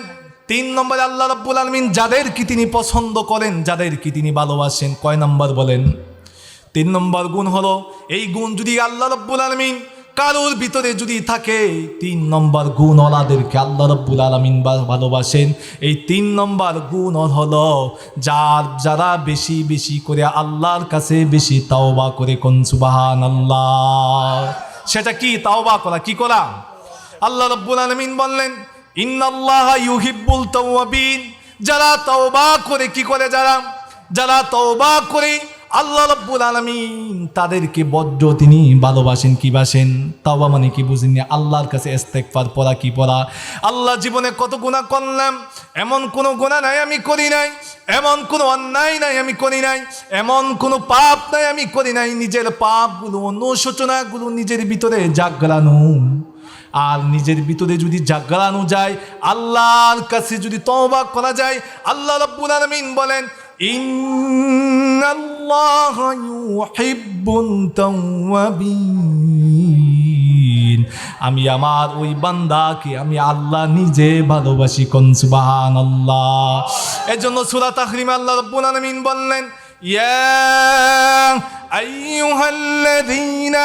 3 নম্বরে আল্লাহ রাব্বুল আলামিন যাদের কি তিনি পছন্দ করেন, যাদের কি তিনি ভালোবাসেন। কয় নম্বর বলেন? 3 নম্বর গুণ হলো, এই গুণ যদি আল্লাহ রাব্বুল আলামিন কারোর ভিতরে যদি থাকে, 3 নম্বর গুণ ওলাদেরকে আল্লাহ রাব্বুল আলামিন ভালোবাসেন। এই 3 নম্বর গুণ হলো, যারা বেশি বেশি করে আল্লাহর কাছে বেশি তাওবা করে। কোন সুবহানাল্লাহ। সেটা কি? তাওবা করা। কি করা? আল্লাহ রাব্বুল আলামিন বললেন, ইন্নাল্লাহা ইউহিব্বুল তাওয়াবিন। যারা তাওবা করে, কি করে? যারা তাওবা করে আল্লাহ রাব্বুল আলামিন তাদেরকে বড্ড তিনি ভালোবাসেন। কি বাসেন? তাওবা মানে কি বুঝেননি? আল্লাহর কাছে ইস্তেগফার পড়া। কি পড়া? আল্লাহ, জীবনে কত গুনাহ করলাম, এমন কোনো গুনাহ নাই আমি করি নাই, এমন কোনো অন্যায় নাই আমি করি নাই, এমন কোনো পাপ নাই আমি করি নাই। নিজের পাপগুলো, অনুশোচনাগুলো নিজের ভিতরে জাগলানো, আর নিজের ভিতরে যদি জাগলানো যায়, আল্লাহর কাছে যদি তওবা করা যায়, আল্লাহ রাব্বুল আলামিন বলেন, ইন্নাল্লাহা ইউহিব্বুত তাওয়াবিন। আমি আমার ওই বান্দাকে আমি আল্লাহ নিজে ভালোবাসি। কোন সুবহানাল্লাহ। এজন্য সূরা তাহরিমে আল্লাহ রাব্বুল আলামিন বললেন, ইয়া আইয়ুহাল্লাযীনা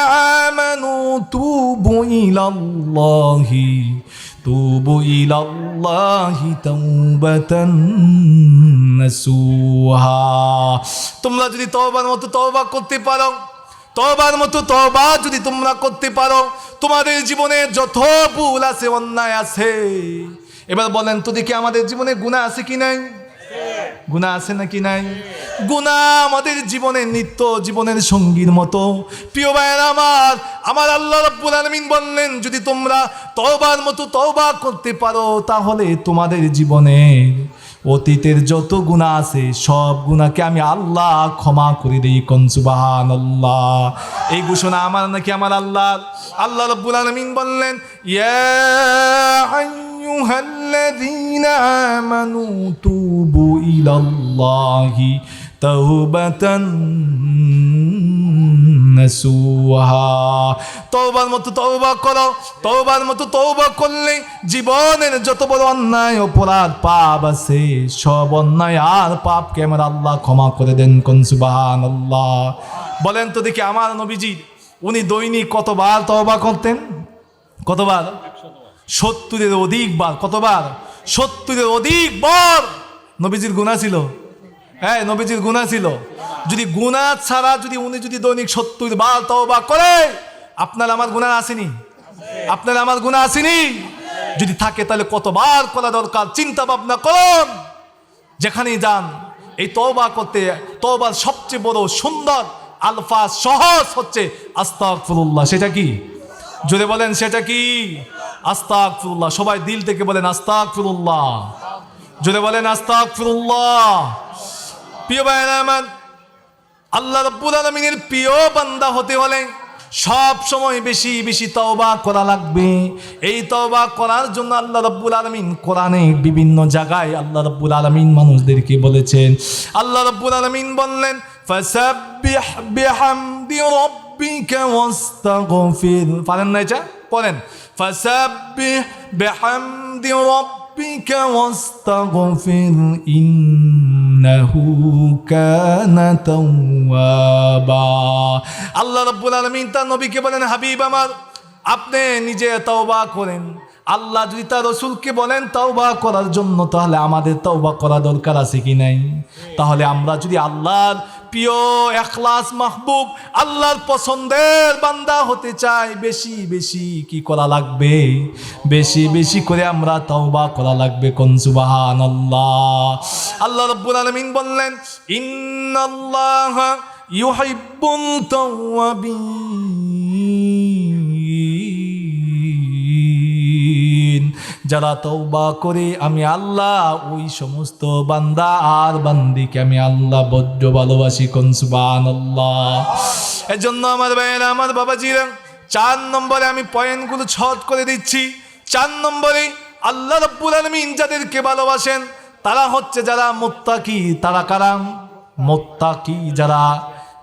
আমানু তুবু ইলাল্লাহি তাওবাতান নাসুহা। তোমরা যদি তওবার মতো তওবা করতে পারো, তওবার মতো তওবা যদি তোমরা করতে পারো, তোমাদের জীবনে যত ভুল আছে, অন্যায় আছে, এবার বলেন তো দেখি, আমাদের জীবনে গুনাহ আছে কি নাই? গুনাহ আছে নাকি নাই? গুনাহ আমাদের জীবনের নিত্য জীবনের সঙ্গীর মতো। প্রিয় ভাইয়েরা আমার আল্লাহ রাব্বুল আলামিন বললেন, যদি তোমরা তওবার মতো তওবা করতে পারো, তাহলে তোমাদের জীবনে অতীতের যত গুনাহ আছে, সব গুনাহকে আমি আল্লাহ ক্ষমা করে দেই। কোন সুবহানাল্লাহ। এই ঘোষণা আমার নাকি আমার আল্লাহ? আল্লাহ রাব্বুল আলামিন বললেন, ইয়া আইয়ুহাল্লাযীনা আমানু তুবু ইলাল্লাহি তাওবাতান নাসুহা। তওবার মতো তওবা করো। তওবার মতো তওবা করলে জীবনের যত বড় অন্যায়, অপরাধ, পাপ আছে, সব অন্যায় আর পাপকে আমার আল্লাহ ক্ষমা করে দেন। কোন সুবহানাল্লাহ। বলেন তো দেখি, আমার নবীজি উনি দৈনিক কতবার তওবা করতেন? কতবার? 70-এর অধিক বার। কতবার? 70-এর অধিক বার নবীজির গুনাহ ছিল। হ্যাঁ, নবীজির গুনাহ ছিল। যদি গুনাহ ছাড়া যদি উনি যদি দৈনিক 70 বার তওবা করে, আপনার আমার গুনাহ আসেনি? আপনার আমার গুনাহ আসেনি? যদি থাকে তাহলে কতবার করা দরকার চিন্তা ভাবনা করুন। যেখানেই যান এই তওবা করতে, তওবার সবচেয়ে বড় সুন্দর আলফাজ, সহজ হচ্ছে আস্তাগফিরুল্লাহ। সেটা কি? জোরে বলেন, সেটা কি? আস্তাগফিরুল্লাহ। সবাই দিল থেকে বলেন আস্তাগফিরুল্লাহ, জোরে বলেন আস্তাগফিরুল্লাহ। প্রিয় ভাইরা আমার, আল্লাহ রাব্বুল আলামিনের প্রিয় বান্দা হতে হলে সব সময় বেশি বেশি তওবা করা লাগবে। এই তওবা করার জন্য আল্লাহ রাব্বুল আলামিন কোরআনে বিভিন্ন জায়গায় আল্লাহ রাব্বুল আলামিন মানুষদেরকে বলেছেন। আল্লাহ রাব্বুল আলামিন বললেন ফাসাব্বিহ বিহামদি রাব্বিকা ওয়াস্তাগফির। পারেন না এটা? পড়েন ফাসাব্বিহ বিহামদি রাব্বিকা ওয়াস্তাগফির ইন্নাহু কানা তাওয়াবা। আল্লাহ রাব্বুল আলামিন তার নবীকে বলেন, হাবিব আমার, আপনি নিজে তওবা করেন। আল্লাহ যদি তার রসুলকে বলেন তওবা করার জন্য, তাহলে আমাদের তওবা করা দরকার আছে কি নাই? তাহলে আমরা যদি আল্লাহর প্রিয় ইখলাস মাহবুব, আল্লাহর পছন্দের বান্দা হতে চাই, বেশি বেশি কি করা লাগবে? বেশি বেশি করে আমরা তওবা করা লাগবে। কোন সুবহানাল্লাহ। আল্লাহ রাব্বুল আলামিন বললেন ইন্নাল্লাহা ইউহিব্বুত তাওয়াবিন। যারা তওবা করে আমি আল্লাহ ওই সমস্ত বান্দা আর বান্দিকে আমি আল্লাহ বড্ড ভালোবাসি। কোন সুবহানাল্লাহ। এজন্য আমার ভাইয়েরা, আমার বাবাজিরা, 4 নম্বরে আমি পয়েন্টগুলো ছট করে দিচ্ছি। 4 নম্বরে আল্লাহ রাব্বুল আলামিন যাদেরকে ভালোবাসেন তারা হচ্ছে যারা মুত্তাকি। তারা কারা? মুত্তাকি যারা,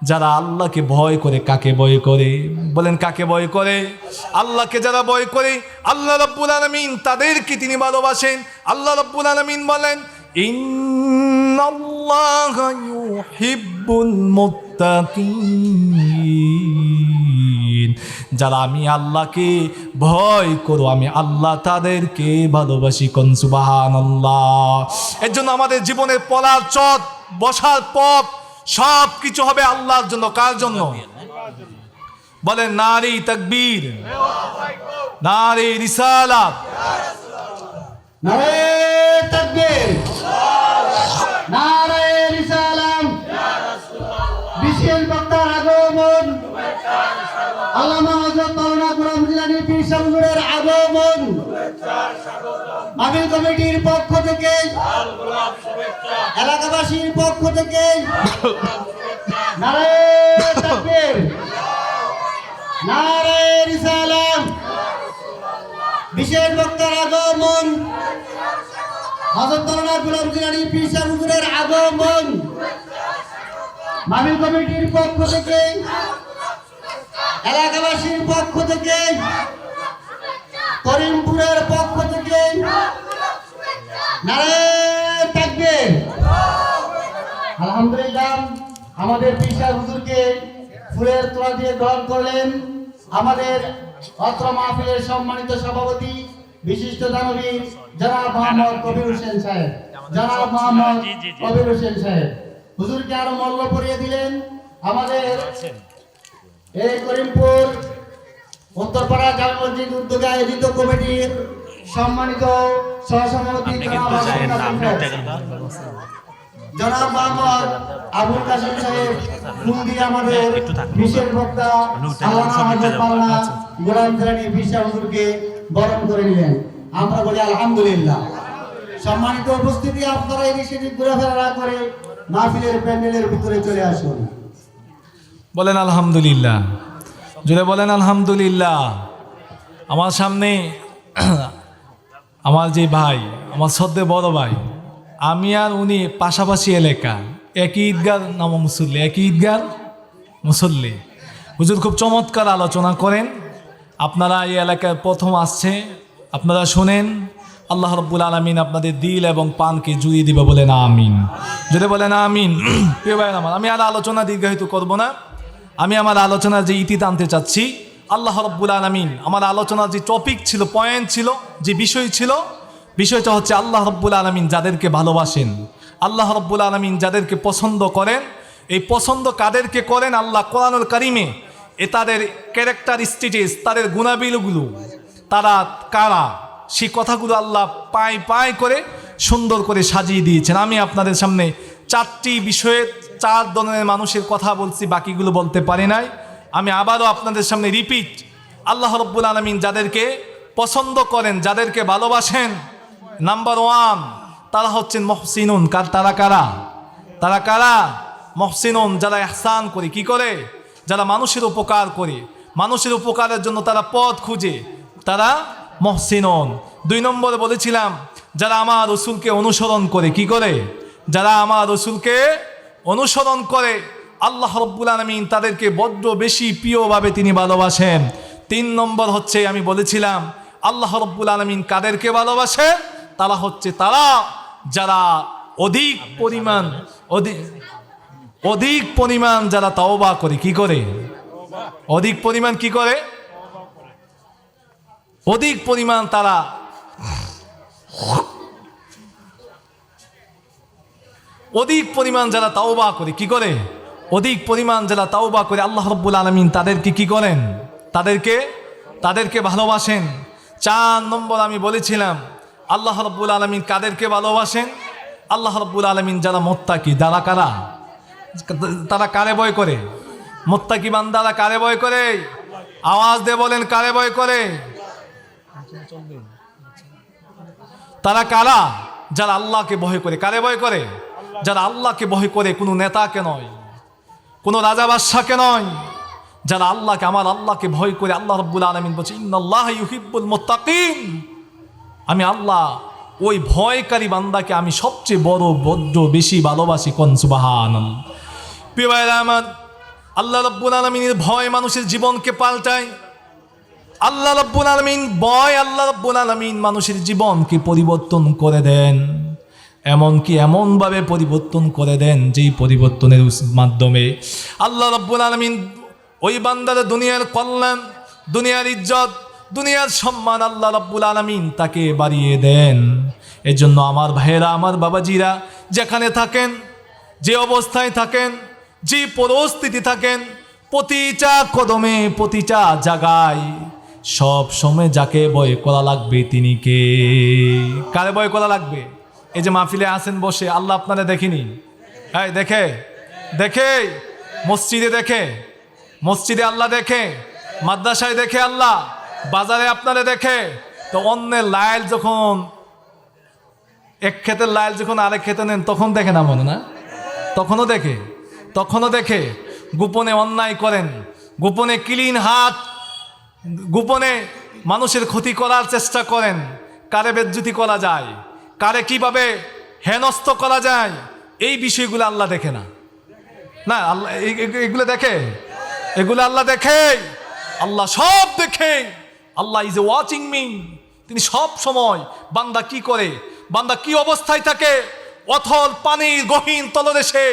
যারা আল্লাহকে ভয় করে। কাকে ভয় করে? বলেন কাকে ভয় করে? আল্লাহকে যারা ভয় করে আল্লাহ রাব্বুল আলামিন তাদেরকে তিনি ভালোবাসেন। আল্লাহ রাব্বুল আলামিন বলেন ইন্নাল্লাহা ইউহিব্বুল মুত্তাকিন। যারা আমি আল্লাহকে ভয় করো আমি আল্লাহ তাদেরকে ভালোবাসি। কোন সুবহানাল্লাহ। এর জন্য আমাদের জীবনের পলার চট, বসার পথ সব কিছু হবে আল্লাহর জন্য। কার জন্য? বলেন নারী তাকবীর, নারী রিসালাত, নারে তাকবীর, নারে রিসালাম। বিশেষ বক্তার আগমন, আল্লামা হযরত মাওলানা গোলাম জিলানী পীর সাহেব হুজুরের আগমন। মাহফিল কমিটির পক্ষ থেকে, এলাকাবাসীর পক্ষ থেকে নারে তাকবীর, নারে রিসালাম। বিশেষ বক্তার আগমন, হযরত মাওলানা গোলাম জিলানী পীর সাহেব হুজুরের আগমন। মাহফিল কমিটির পক্ষ থেকে, এলাকাবাসীর পক্ষ থেকে, করিমপুরের পক্ষ থেকে নারে তাকবীর। আলহামদুলিল্লাহ, আমাদের পীর সাহেব হুজুরকে ফুলের তোড়া দিয়ে গ্রহণ করলেন আমাদের অত্র মাহফিলের সম্মানিত সভাপতি বিশিষ্ট দানবীর জনাব মোহাম্মদ কবির হোসেন সাহেব। জনাব মোহাম্মদ কবির হোসেন সাহেব হুজুরকে আরো মল্ল পরিয়ে দিলেন। আমাদের এই করিমপুর উত্তরপাড়া জামে মসজিদ উদ্যোগে আয়োজিত কমিটির সম্মানিত সহসভাপতি জনাব মোহাম্মদ আবুল কাসেম সাহেব ফুল দিয়ে আমাদের বিশেষ বক্তা আল্লামা হযরত মাওলানা গোলাম জিলানী পীর সাহেব হুজুরকে বরণ করে নিলেন। আমরা বলি আলহামদুলিল্লাহ। সম্মানিত উপস্থিতি, আপনারা এই বিষয়টি ঘোরাফেরা না করে মাহফিলের প্যান্ডেলের ভিতরে চলে আসুন। বলেন আলহামদুলিল্লাহ, জোরে বলেন আলহামদুলিল্লাহ। আমার সামনে আমার যে ভাই, আমার সদ্যে বড় ভাই, আমি আর উনি পাশাপাশি এলাকা, একই ঈদগার নাম মুসল্লি, একই ঈদগার মুসল্লি। হুজুর খুব চমৎকার আলোচনা করেন। আপনারা এই এলাকায় প্রথম আসছে, আপনারা শোনেন। আল্লাহ রাব্বুল আলামিন আপনাদের দিল এবং পানকে জুড়িয়ে দিবে। বলেন আমিন, যদি বলেন আমিন। প্রিয় ভাই আমার, আমি আর আলোচনা দীর্ঘায়িত করব না। আমি আমার আলোচনার যে ইতি টানতে চাচ্ছি, আল্লাহ রাব্বুল আলামিন আমার আলোচনার যে টপিক ছিল, পয়েন্ট ছিল, যে বিষয় ছিল, বিষয়টা হচ্ছে আল্লাহ রাব্বুল আলামিন যাদেরকে ভালোবাসেন, আল্লাহ রাব্বুল আলামিন যাদেরকে পছন্দ করেন, এই পছন্দ কাদেরকে করেন আল্লাহ কোরআনুল কারিমে তাদের ক্যারেক্টারিস্টিক্স, তাদের গুণাবলীগুলো, তারা কারা, সেই কথাগুলো আল্লাহ পায় পায় করে সুন্দর করে সাজিয়ে দিয়েছেন। আমি আপনাদের সামনে 4টি বিষয়ে 4 ধরনের মানুষের কথা বলছি, বাকিগুলো বলতে পারি নাই। আমি আবারও আপনাদের সামনে রিপিট, আল্লাহ রাব্বুল আলামিন যাদেরকে পছন্দ করেন, যাদেরকে ভালোবাসেন, নাম্বার 1 তারা হচ্ছেন মুহসিনুন। তারা কারা? তারা কারা? মুহসিনুন, যারা ইহসান করে। কি করে? যারা মানুষের উপকার করে, মানুষের উপকারের জন্য তারা পথ খুঁজে, তারা মুহসিনুন। 2 নম্বরে বলেছিলাম যারা আমার রাসূলকে অনুসরণ করে। কি করে? যারা আমার রাসূলকে অনুসরণ করে, আল্লাহ রাব্বুল আলামিন তাদেরকে বড্ড বেশি প্রিয়ভাবে তিনি ভালোবাসেন। 3 নম্বর হচ্ছে আমি বলেছিলাম আল্লাহ রাব্বুল আলামিন কাদেরকে ভালোবাসে? তারা হচ্ছে তারা যারা অধিক পরিমাণ যারা তওবা করে। কি করে? অধিক পরিমাণ কি করে? অধিক পরিমাণ তারা অধিক পরিমাণ যারা তাওবা করে। কি করে? অধিক পরিমাণ যারা তাওবা করে আল্লাহ রাব্বুল আলামিন তাদেরকে কি করেন? তাদেরকে ভালোবাসেন। 4 নম্বর আমি বলেছিলাম আল্লাহ রাব্বুল আলামিন কাদেরকে ভালোবাসেন? আল্লাহ রাব্বুল আলামিন যারা মুত্তাকি। যারা কারা? তারা কারে ভয় করে? মুত্তাকি বান্দারা কারে ভয় করে? আওয়াজ দিয়ে বলেন, কারে ভয় করে? তারা কারা? যারা আল্লাহকে ভয় করে। কারে ভয় করে? যারা আল্লাহকে ভয় করে, কোনো নেতাকে নয়, কোনো রাজা বাদশাকে নয়, যারা আল্লাহকে, আমার আল্লাহকে ভয় করে। আল্লাহ রাব্বুল আলামিন বলছে ইন্নাল্লাহা ইউহিব্বুল মুত্তাকিন, আমি আল্লাহ ওই ভয়কারী বান্দাকে আমি সবচেয়ে বড্ড বেশি ভালোবাসি। কোন সুবহানাল্লাহ। প্রিয় ভাইরা আমার, আল্লাহ রাব্বুল আলামিনের ভয় মানুষের জীবনকে পাল্টায়। আল্লাহ রাব্বুল আলামিন মানুষের জীবনকে পরিবর্তন করে দেন। এমনকি এমনভাবে পরিবর্তন করে দেন যেই পরিবর্তনের মাধ্যমে আল্লাহ রাব্বুল আলামিন ওই বান্দার দুনিয়ার কল্যাণ, দুনিয়ার ইজ্জত, দুনিয়ার সম্মান আল্লাহ রাব্বুল আলামিন তাকে বাড়িয়ে দেন। এজন্য আমার ভাইয়েরা, আমার বাবাজিরা, যেখানে থাকেন, যে অবস্থায় থাকেন, যে পরিস্থিতি থাকেন, প্রতিটা কদমে, প্রতিটা জায়গায় সব সময় যাকে ভয় করা লাগবে তিনি কে? কারে ভয় করা লাগবে? এই যে মাহফিলে আসেন বসে, আল্লাহ আপনারা দেখিনি? হ্যাঁ, দেখে মসজিদে আল্লাহ দেখে, মাদ্রাসায় দেখে আল্লাহ, বাজারে আপনারা দেখে। তো অন্যের লাইল যখন, এক ক্ষেতের লাইল যখন আরেক ক্ষেতে নেন তখন দেখে না মনে না? তখনও দেখে। গোপনে অন্যায় করেন, গোপনে ক্লিন হাত, গোপনে মানুষের ক্ষতি করার চেষ্টা করেন। কারে বেজ্জতি করা যায়, কারে কিভাবে হেনস্থ করা যায়, এই বিষয়গুলো আল্লাহ দেখে না? না, আল্লাহ এগুলো দেখে? এগুলো আল্লাহ দেখে? আল্লাহ সব দেখে। আল্লাহ ইজ ওয়াচিং মি। তিনি সব সময় বান্দা কি করে, বান্দা কি অবস্থায় থাকে, অথল পানির গহীন তলদেশে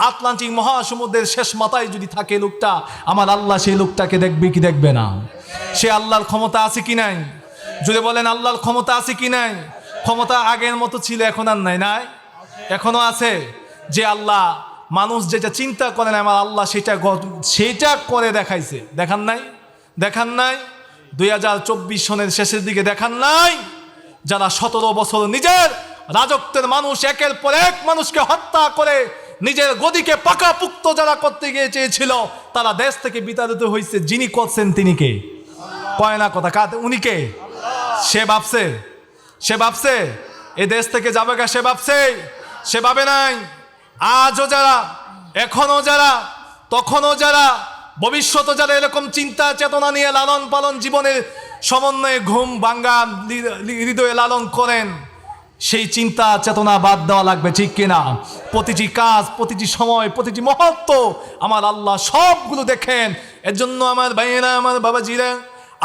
আটলান্টিক মহাসমুদ্রের শেষ মাথায় যদি থাকে লোকটা, আমার আল্লাহ সেই লোকটাকে দেখবে কি দেখবে না? সে আল্লাহর ক্ষমতা আছে কি নাই? যদি বলেন আল্লাহর ক্ষমতা আছে কি নাই? ক্ষমতা আগের মতো ছিল, এখন আর নাই? এখনো আছে। যে আল্লাহ মানুষ যেটা চিন্তা করে না, আমার আল্লাহ সেটা করে দেখাইছে। দেখান নাই? 2024 সনের শেষের দিকে দেখান নাই? যারা 17 বছর নিজের রাজত্বের মানুষ একের পর এক মানুষকে হত্যা করে নিজের গদিকে পাকাপুক্ত যারা করতে গিয়ে চেয়েছিল, তারা দেশ থেকে বিতাড়িত হয়েছে। যিনি করছেন তিনি কে? কয় না কথা, উনি কে? সে ভাবছে এ দেশ থেকে যাবে গা? সে ভাবে নাই। আজও যারা, এখনো যারা, তখনও যারা, ভবিষ্যতে যারা এরকম চিন্তা চেতনা নিয়ে লালন পালন, জীবনের সমন্বয়ে ঘুম ভাঙ্গা হৃদয়ে লালন করেন, সেই চিন্তা চেতনা বাদ দেওয়া লাগবে, ঠিক কিনা? প্রতিটি কাজ, প্রতিটি সময়, প্রতিটি মুহূর্ত আমার আল্লাহ সবগুলো দেখেন। এর জন্য আমার ভাইয়েরা, আমার বাবাজিরা,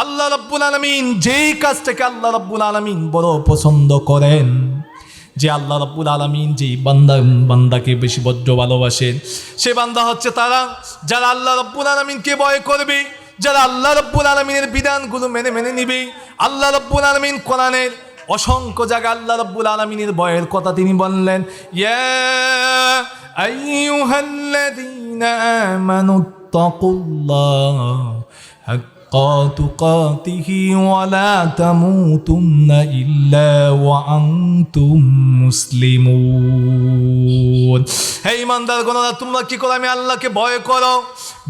আল্লাহ রাব্বুল আলামিন যেই কাজটাকে আল্লাহ রাব্বুল আলামিন বড় পছন্দ করেন, যে আল্লাহ রাব্বুল আলামিন যেই বান্দাকে বেশি বড্ড ভালোবাসেন, সে বান্দা হচ্ছে তারা যারা আল্লাহ রাব্বুল আলামিনকে ভয় করবে, যারা আল্লাহ রাব্বুল আলামিনের বিধানগুলো মেনে নিবে। আল্লাহ রাব্বুল আলামিন কোরআনের অসংখ্য জায়গায় আল্লাহ রাব্বুল আলামিনের ভয়ের কথা তিনি বললেন, ইয়া আইয়ুহাল্লাযীনা আমানুত্তাকুল্লাহ হাক্কা তুকাতিহি ওয়া লা তামুতুন্না ইল্লা ওয়া আনতুম মুসলিমুন। হে ঈমানদারগণ, তোমরা কি করো? আমি আল্লাহকে ভয় করো,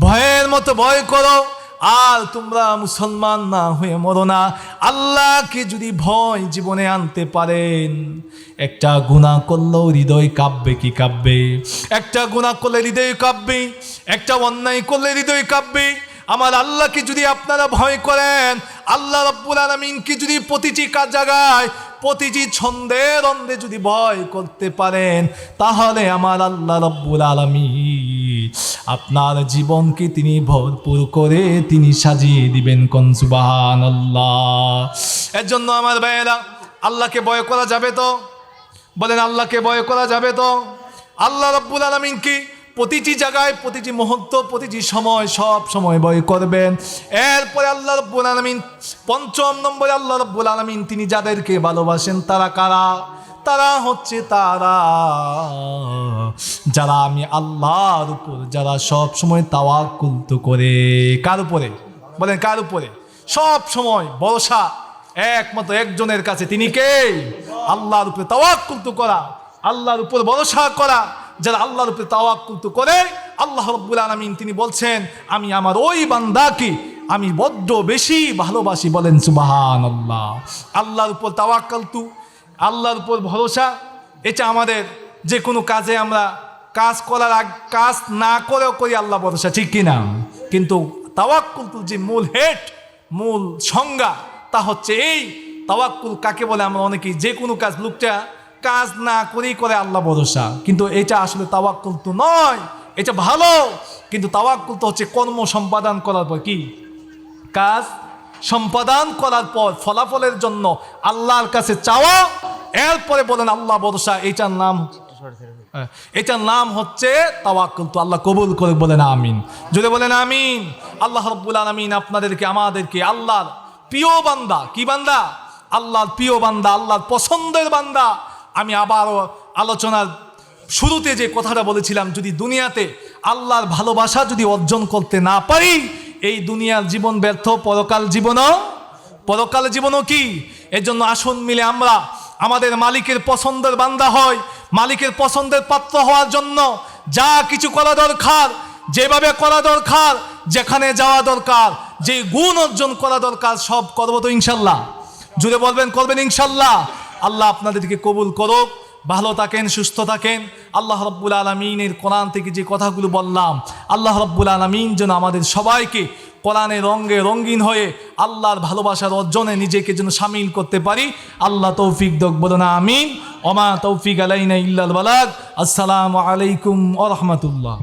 ভয়ের মতো ভয় করো। আর তোমরা মুসলমান না হয়ে মরো না। আল্লাহকে যদি ভয় জীবনে আনতে পারেন, একটা গুনাহ করলেও হৃদয় কাঁপবে কি কাঁপবে? একটা গুনাহ করলে হৃদয় কাঁপবে, একটা অন্যায় করলে হৃদয় কাঁপবে। আমার আল্লাহকে যদি আপনারা ভয় করেন, আল্লাহ রাব্বুল আলামিনকে যদি প্রতিটি জায়গায় প্রতিটি ছন্দে রন্দে যদি ভয় করতে পারেন, তাহলে আমার আল্লাহ রাব্বুল আলামিন আপনার জীবনকে তিনি ভরপুর করে তিনি সাজিয়ে দিবেন। কোন সুবহানাল্লাহ। এর জন্য আমার ভাইয়েরা, আল্লাহকে ভয় করা যাবে তো? বলেন, আল্লাহকে ভয় করা যাবে তো? আল্লাহ রাব্বুল আলামিনকে প্রতিটি জায়গায় প্রতিটি মুহূর্ত প্রতিটি সময় সব সময় ভয় করবেন। এরপরে আল্লাহ রাব্বুল আলামিন পঞ্চম নম্বরে আল্লাহ রাব্বুল আলামিন তিনি যাদেরকে ভালোবাসেন তারা কারা? তারা হচ্ছে তারা যারা আমি আল্লাহর উপর যারা সব সময় তাওয়াক্কুল করে। কার উপরে? বলেন, কার উপরে? সব সময় ভরসা একমাত্র একজনের কাছে, তিনি কে? আল্লাহর উপরে তাওয়াক্কুল করা, আল্লাহর উপর ভরসা করা। যারা আল্লাহর উপরে তাওয়াক্কুল করে, আল্লাহ রাব্বুল আলামিন তিনি বলছেন আমি আমার ওই বান্দাকে আমি বড্ড বেশি ভালোবাসি। বলেন সুবহানাল্লাহ। আল্লাহর উপর তাওয়াক্কুল, আল্লাহর উপর ভরসা, এটা আমাদের যে কোনো কাজে আমরা কাজ করার কাজ না করেও করি আল্লাহ ভরসা, ঠিক কিনা? কিন্তু তাওয়াক্কুল যে মূল হেড, মূল সংজ্ঞা তা হচ্ছে এই তাওয়াক্কুল কাকে বলে? আমরা অনেকেই যে কোনো কাজ লোকটা কাজ না করেই করে আল্লাহ ভরসা, কিন্তু এটা আসলে তাওয়াক্কুল তো নয়। এটা ভালো, কিন্তু তাওয়াক্কুল তো হচ্ছে কর্ম সম্পাদন করার পর কি কাজ সম্পাদন করার পর ফলাফলের জন্য আল্লাহর কাছে চাওয়া, এরপরে বলেন আল্লাহ ভরসা। এটার নাম হচ্ছে তাওয়াক্কুল। তো আল্লাহ কবুল করে বলেন আমিন। যদি বলেন আমিন। আল্লাহ রাব্বুল আলামিন আপনাদেরকে আমাদেরকে আল্লাহর প্রিয় বান্দা, কি বান্দা? আল্লাহর প্রিয় বান্দা, আল্লাহর পছন্দের বান্দা। আমি আবারও আলোচনার শুরুতে যে কথাটা বলেছিলাম, যদি দুনিয়াতে আল্লাহর ভালোবাসা যদি অর্জন করতে না পারি, এই দুনিয়ার জীবন ব্যর্থ, পরকাল জীবনও কি? এর জন্য আসুন মিলে আমরা আমাদের মালিকের পছন্দের বান্দা হয়। মালিকের পছন্দের পাত্র হওয়ার জন্য যা কিছু করা দরকার, যেভাবে করা দরকার, যেখানে যাওয়া দরকার, যে গুণ অর্জন করা দরকার, সব করবো তো ইনশাল্লাহ। জুড়ে বলবেন, করবেন ইনশাল্লাহ। আল্লাহ আপনাদেরকে কবুল করুক। ভালো থাকেন, সুস্থ থাকেন। আল্লাহ রাব্বুল আলামিনের কোরআন থেকে যে কথাগুলো বললাম, আল্লাহ রাব্বুল আলামিন যেন আমাদের সবাইকে কোরআনের রঙে রঙিন হয়ে আল্লাহর ভালোবাসার অর্জনে নিজেকে যেন শামিল করতে পারি। আল্লাহ তৌফিক দাও, বলুন আমিন। ওমা তৌফিক আলাইনা ইল্লাল বালাগ। আসসালামু আলাইকুম ওয়া রাহমাতুল্লাহ।